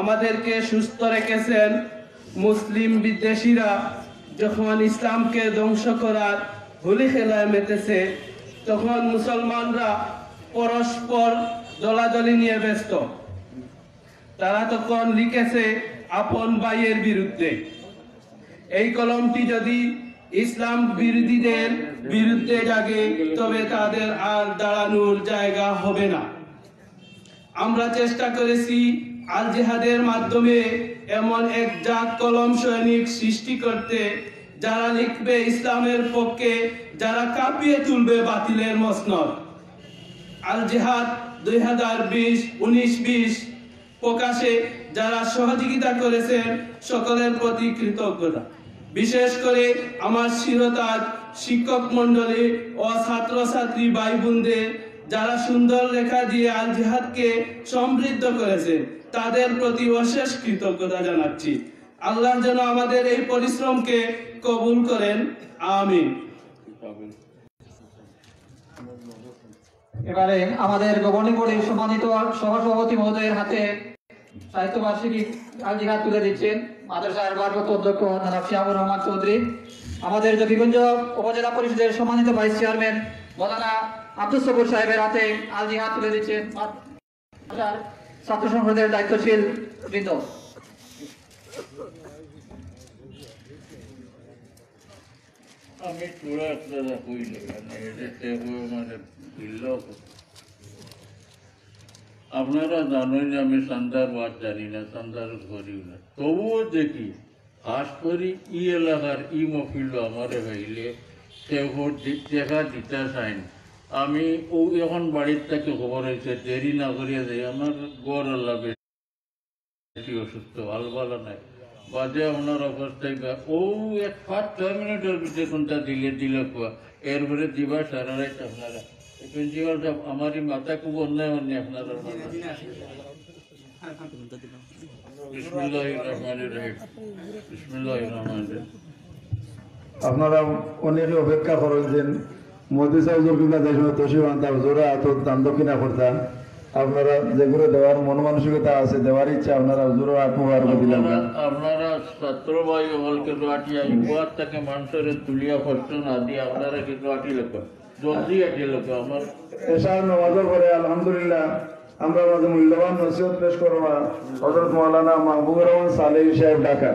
আমাদেরকে সুস্থ রেখেছেন। মুসলিম বিদ্বেষীরা যখন ইসলামকে ধ্বংস করার হোলি খেলায় মেতেছে তখন মুসলমানরা পরস্পর দলাদলি নিয়ে ব্যস্ত। তারা তখন লিখেছে আপন ভাইয়ের বিরুদ্ধে। এই কলমটি যদি ইসলাম বিরোধীদের বিরুদ্ধে জাগে, তবে তাদের আর দাঁড়ানোর জায়গা হবে না। আমরা চেষ্টা করেছি আল জিহাদের মাধ্যমে এমন এক জাত কলম সৈনিক সৃষ্টি করতে, যারা লিখবে ইসলামের পক্ষে, যারা কাঁপিয়ে তুলবে বাতিলের মসনদ। আল জিহাদ 2020 প্রকাশে যারা সহযোগিতা করেছেন সকলের প্রতি কৃতজ্ঞতা। বিশেষ করে আমার শিরোতাজ শিক্ষক মন্ডলী ও ছাত্রছাত্রী ভাই বোনদের, যারা সুন্দর লেখা দিয়ে আল জিহাদকে সমৃদ্ধ করেছেন, তাদের প্রতি অশেষ কৃতজ্ঞতা জানাচ্ছি। আল্লাহ যেন আমাদের এই পরিশ্রমকে কবুল করেন, আমিন। এবারে আমাদের গভর্নিং বডির সম্মানিত সভাপতি মহোদয়ের হাতে সাহিত্য বার্ষিকী আল জিহাদ তুলে দিচ্ছেন মাদ্রাসার ভারপ্রাপ্ত অধ্যক্ষ জনাব শিয়াবুর রহমান চৌধুরী। আমাদের জকিগঞ্জ উপজেলা পরিষদের সম্মানিত ভাইস চেয়ারম্যান মৌলানা আব্দুল সবুর সাহেবের হাতে আল জিহাদ তুলে দিচ্ছেন ছাত্র সংসদের দায়িত্বশীল বৃন্দ। আমি চূড়া একটা কইলে মানে আপনারা জানেন যে আমি সান্দার বাদ জানি না, সান্দার করিও না, তবুও দেখি খাস করি ই এলাকার ই মফিল আমার হইলে দেখা দিতে চাইন। আমি ও এখন বাড়ির থেকে খবর হয়েছে, দেরি না করিয়া যাই, আমার গড় আল্লাহ বেশি অসুস্থ, ভালো নাই, বাজে আপনার অবস্থায় ও 5-6 মিনিটের ভিতরে কোনটা দিলে কোয়া, এরপরে দিবা সারা রাত আপনারা প্রিন্সিপাল সাহেব আমারই মাথা খুব অন্যায় আপনারা। বিসমিল্লাহির রহমানির রহিম। বিসমিল্লাহির রহমানির রহিম। আপনারা অনেকে অপেক্ষা করেছেন মোদি সাহেব কিনা যে সময় তসিব আনতা হুজুরা এত দান দক্ষিণা করতাম, আপনারা যেগুলো দেওয়ার মন মানসিকতা আছে, দেওয়ার ইচ্ছা, আপনারা হুজুরের আত্মবার দিলাম। আপনারা ছাত্র ভাই হলকে আটিয়া ইকুয়ার থেকে মানুষের তুলিয়া কষ্ট না দিয়ে আপনারা কিন্তু আটি লোক জলদি আটি লোক আমার এশার নামাজের পরে আলহামদুলিল্লাহ আমরা মাঝে মূল্যবান নসিহত পেশ করবা হযরত মাওলানা মাহবুবুর রহমান সালেহী সাহেব ঢাকা।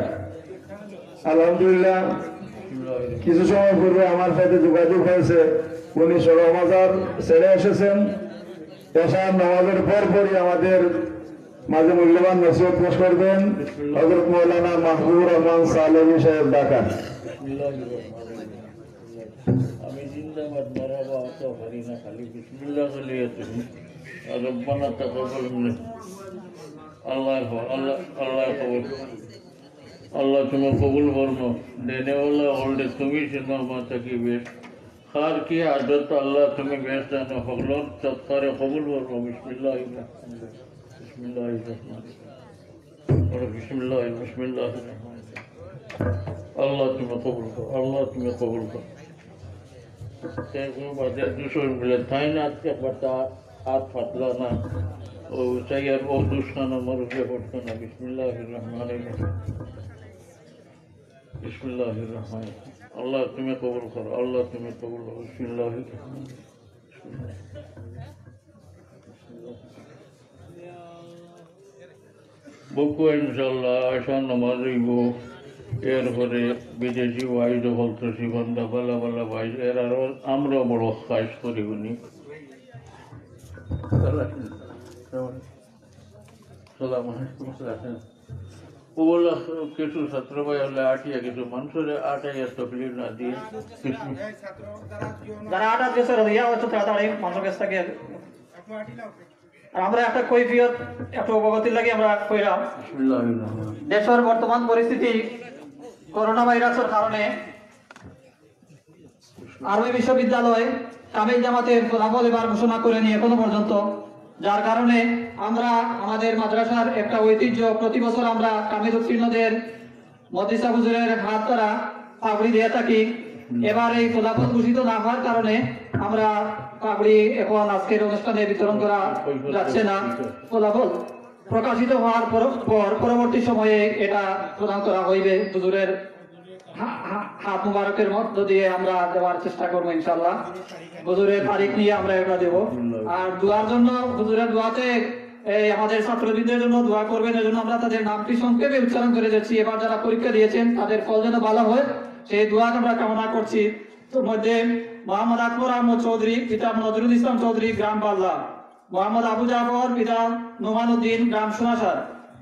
আলহামদুলিল্লাহ কিছু সময় পূর্বে আমার সাথে যোগাযোগ হয়েছে, উনি সরমাজার ছেড়ে এসেছেন। এশার নামাজের পরপরই আমাদের মাঝে মূল্যবান নসিহত পেশ করবেন হযরত মাওলানা মাহবুবুর রহমান সালেহী সাহেব ঢাকা। আমি জিন্দাবাদ মারাবা অত পারি না, খালি বিসমিল্লাহ বলিয়া তুমি রব্বানা তাকাব্বাল মিন্না। আল্লাহ কবুল, আল্লাহ তুমি কবুল করনো, দেনেওয়ালা হলদে তুমি সিনেমা থাকি বেশ খার কি আদত আল্লাহ তুমি বেশ জানো, হকলর সৎকারে কবুল করবো। বিসমিল্লাহ বিসমিল্লাহ বিসমিল্লাহ বিসমিল্লাহ। আল্লাহ তুমি কবুল করো, আল্লাহ তুমি কবুল করো। বাজার 200 মিলে তাই না, আজকে হাত ফাটলো না, ও চাই আর ও দুষ্কান আমার উপরে পড়তো না। বিসমিল্লাহির রহমানির রহিম। বিসমিল্লাহির রহমান। আল্লাহ তুমি কবুল করো, আল্লাহ তুমি কবুল করো। বিসমিল্লাহির রহমান। বকু ইনশাল্লাহ আশা নামাজ রইব। এরপরে বিদেশি ভাই বলতেছি বন্ধা বালা বালা ভাই, এর আরো আমরা বড় কাজ করি উনি কিছু ছাত্র ভাই হলে আটিয়া কিছু মানুষের আটাইয়া তকলিফ না দিয়ে যারা আটা দিয়েছে ইয়া হচ্ছে তাড়াতাড়ি মানুষের কাছ থেকে। আর আমরা একটা কৈফিয়ত একটু অবগতির লাগে আমরা কইলাম, দেশের বর্তমান পরিস্থিতি করোনা ভাইরাসের কারণে আরবি বিশ্ববিদ্যালয় কামিল জামাতের ফলাফল এবার ঘোষণা করেনি এখনো পর্যন্ত, যার কারণে আমরা আমাদের মাদ্রাসার একটা ঐতিহ্য, প্রতি বছর আমরা কামিল উত্তীর্ণদের মদ্রিসা হুজুরের হাত দ্বারা পাগড়ি দিয়ে থাকি। এবার এই ফলাফল ঘোষিত না হওয়ার কারণে আমরা পাগড়ি এখন আজকের অনুষ্ঠানে বিতরণ করা যাচ্ছে না। ফলাফল প্রকাশিত হওয়ার পর পরবর্তী সময়ে এটা প্রদান করা হইবে। হুজুরের হাত মুবারকের মধ্য দিয়ে আমরা দেওয়ার চেষ্টা করবো ইনশাল্লাহ। হুজুরের তারিখ নিয়ে আমরা এটা দেব। আর দোয়ার জন্য হুজুরের দোয়াতে এই আমাদের ছাত্রবৃন্দের জন্য দোয়া করবেন, এজন্য আমরা তাদের নামটি সংক্ষেপে উচ্চারণ করে যাচ্ছি। এবার যারা পরীক্ষা দিয়েছেন তাদের ফল যেন ভালো হয়, সেই দোয়া আমরা কামনা করছি। তোর মধ্যে মোহাম্মদ আকবর আহমদ চৌধুরী, পিতা নজরুল ইসলাম চৌধুরী, গ্রাম বাল্লা। মোহাম্মদ আবু জাফর, পিতা নোমানুদ্দিন, গ্রাম সোনাসার।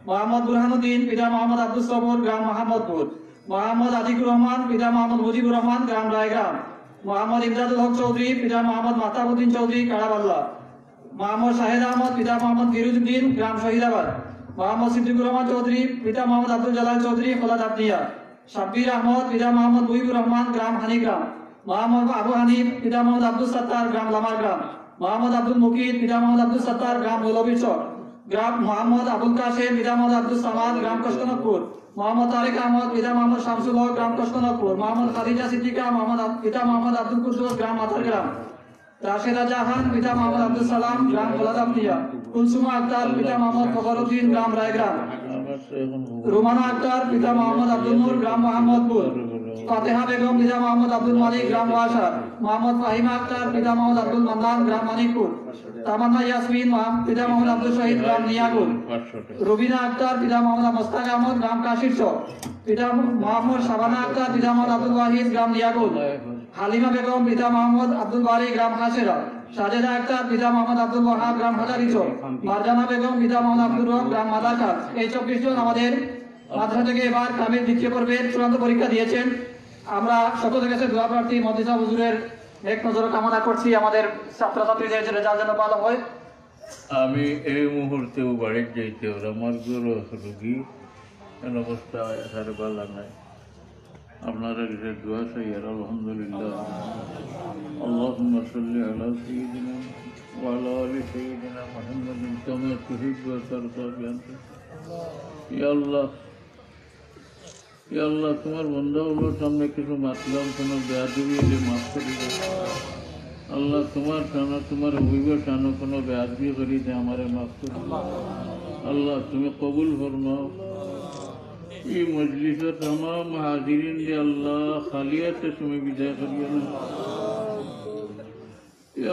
মোহাম্মদ বুরহানুদ্দিন, পিতা মোহাম্মদ আব্দুল সবুর, গ্রাম মোহাম্মদপুর। মোহাম্মদ আতিকুর রহমান, পিতা মোহাম্মদ মুজিবুর রহমান, গ্রাম রায়গ্রাম। মোহাম্মদ ইমদাদুল হক চৌধুরী, পিতা মোহাম্মদ মাহতাবুদ্দিন চৌধুরী, কাড়াবাল্লা। মোহাম্মদ শাহেদ আহমদ, পিতা মোহাম্মদ গিরুদ্দিন, গ্রাম শহীদাবাদ। মোহাম্মদ সিদ্দিকুর রহমান চৌধুরী, পিতা মোহাম্মদ আব্দুল জালাল চৌধুরী, খোলা দাবনিয়া। শাব্বির আহমদ, পিতা মোহাম্মদ মুহিবুর রহমান, গ্রাম হানিগ্রাম। মোহাম্মদ আবু হানিফ, পিতা মোহাম্মদ আব্দুল সত্তার, গ্রাম লামার গ্রাম। মোহাম্মদ আব্দুল মুকিদ, পিতা মোহাম্মদ আব্দুল সত্তার, গ্রাম মৌলবী চক। গ্রাম মোহাম্মদ আবুল কাশেম, পিতা মোহাম্মদ আব্দুল সামাদ, গ্রাম কষ্টনকপুর। মোহাম্মদ তারেক আহমদ, পিতা মোহাম্মদ শামসুল হক, গ্রাম কষ্টনকপুর। মোহাম্মদ খাদিজা সিদ্দিকা, পিতা মোহাম্মদ আব্দুল কুদ্দুস, গ্রাম মাথারগ্রাম। রাশেদা জাহান, পিতা মোহাম্মদ আব্দুল সালাম, গ্রাম খোলাদাবনিয়া। কুলসুমা আক্তার, পিতা মোহাম্মদ ফখরুদ্দিন, গ্রাম রায়গ্রাম। রুমানা আক্তার, পিতা মোহাম্মদ আব্দুল নূর, গ্রাম মোহাম্মদপুর। ফাতেহা বেগম, পিতা মোহাম্মদ আব্দুল মালিক, গ্রাম ওয়াসার। মোহাম্মদ ফাহিমা আক্তার, পিতা মোহাম্মদ আব্দুল মান্নান, গ্রাম মানিকপুর। তামান্না ইয়াসমিন, পিতা মোহাম্মদ আব্দুল শহীদ, গ্রাম নিয়াগুল। রুবিনা আক্তার, পিতা মোহাম্মদ মোস্তাক আহমদ, গ্রাম কাশির চক। পিতা মোহাম্মদ শাবানা আক্তার, পিতা মোহাম্মদ আব্দুল ওয়াহিদ, গ্রাম নিয়াগুল। হালিমা বেগম, পিতা মোহাম্মদ আব্দুল বারি, গ্রাম হাসেরা। সাজেদা আক্তার, পিতা মোহাম্মদ আব্দুল ওয়াহাব, গ্রাম হাজারি চক। মারজানা বেগম, পিতা মোহাম্মদ আব্দুল রব, গ্রাম মাদারঘাট। এই 24 জন আমাদের মাদ্রাসা থেকে এবার কামিল দ্বিতীয় পর্বের চূড়ান্ত পরীক্ষা দিয়েছেন। আমরা সকলের কাছে দোয়া প্রার্থী মদিসা হুজুরের এক নজর কামনা করছি আমাদের ছাত্রছাত্রীদের রেজাল্ট যেন ভালো হয়। আমি এই মুহূর্তেও বাড়ির যাইতে ওর আমার গুরু রোগী এন অবস্থা সারে ভালো নাই। আপনারা দোয়া চাই আর আলহামদুলিল্লাহ। اللهم صل على سيدنا وعلى آل سيدنا محمد كما تحب وترضى بأنت يا الله তোমার বন্ধাগুলোর সামনে কিছু মাতলাম, কোনো বেয়াদবি হলে মাফ করে দাও আল্লাহ। তোমার সামনে তোমার হইবার সামনে কোনো বেয়াদবি করি দে, আমারে মাফ করে দাও আল্লাহ। তুমি কবুল ফরমাও এই মজলিসের तमाम হাজিরিন দে আল্লাহ। খালিয়াতে তুমি বিদায় করিও না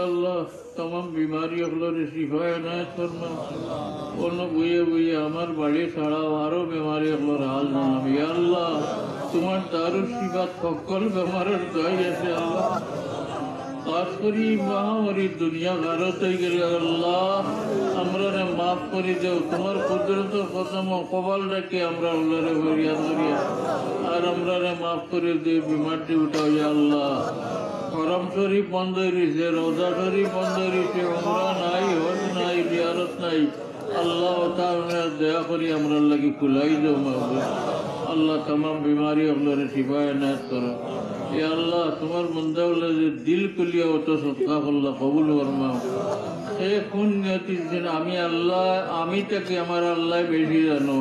আল্লাহ। तमाम बीमारियों शिफा एनायत फरमा। অন্য বইয়ে বইয়ে আমার বাড়ি ছাড়াও আরো বেমারি হাল জানাম ইয়া আল্লাহ। তোমার দারুর সিফাত সকল বেমারের দয় আছে আল্লাহ। খাস করি মহামারী দুনিয়া ভারত হয়ে গেলে আল্লাহ আমরা মাফ করে দেও। তোমার কুদরত প্রথম কপাল রেখে আমরা আল্লাহরে ফরিয়াদ করিয়া আর আমরা মাফ করে দিও। বিমারটি উঠাও ইয়া আল্লাহ। হরম শরীফ বন্ধ হয়েছে, রোজা শরীফ বন্ধ হয়েছে, উমরা নাই, হজ নাই, জিয়ারত নাই আল্লাহ। তাআলা দয়া করি আমরা লাগি খুলাই দাও মাহবুব আল্লাহ। तमाम बीमारी আপনারা শিফা এনায়েত করো ইয়া আল্লাহ। তোমার বান্দা যে দিল কুলিয়া অত সদকা আল্লাহ কবুল ফরমাও। সে কোন নিয়তির দিন আমি আল্লাহ আমি তাকে আমার আল্লাহ বেশি জানো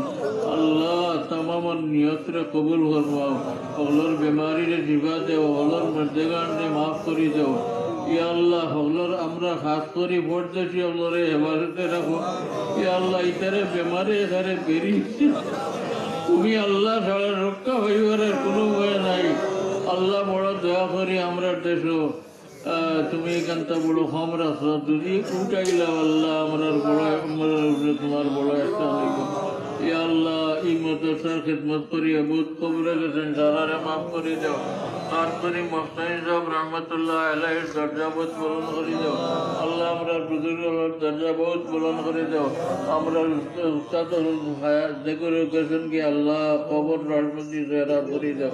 আল্লাহ। तमाम নিয়তরে কবুল ফরমাও। হলর বেমারিরে শিফা দেও, হলর মর্দেগানে মাফ করে দাও ইয়া আল্লাহ। হলর আমরা খাস করে ভোট দেশি হলরে হেফাজতে রাখো ইয়া আল্লাহ। ইতারে বেমারে এখানে বেরিয়েছে তুমি আল্লাহ ছাড়া রক্ষা হইবার কোনো উপায় নাই আল্লাহ। বড় দয়া করি আমরা দেশ তুমি এখানটা বড় কম রাখো যদি উঠাইলা আল্লাহ। আমরা বড় তোমার বড় একটা ইয়া আল্লাহ। এই মাদ্রাসার খিদমত করি বহুত কবরে গেছেন, সারারে মাফ করে দাও। আর করি মস্তানি সাহেব রহমতুল্লাহ আলাইহির দরজা বহুত বুলন্দ করে দাও আল্লাহ। আমরা বুজুর্গের দরজা বহুত বুলন্দ করে দাও। আমরা উস্তাদ দেখে গেছেন কি আল্লাহ কবর রহমতি জেরা করে দাও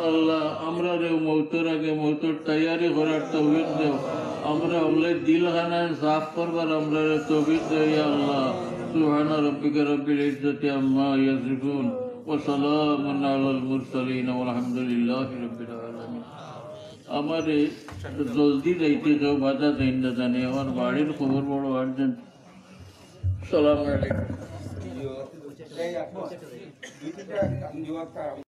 আল্লাহ। আমরা মৌতের আগে মৌতের তৈয়ারি করার তৌফিক দেও। আমরা হলে দিলখানায় সাফ করবার আমরা তৌফিক দেও ইয়া আল্লাহ। সুবহানা রাব্বিকা রাব্বিল ইজ্জাতি আম্মা ইয়াসিফুন ওয়া সালামুন আলাল মুরসালিন ওয়ালহামদুলিল্লাহি রাব্বিল আলামিন। আমারে জলদি যাইতে যাও, বাধা দেন না জানে। আমার বাড়ির খবর বড় আর্জেন্ট। সালাম আলাইকুম।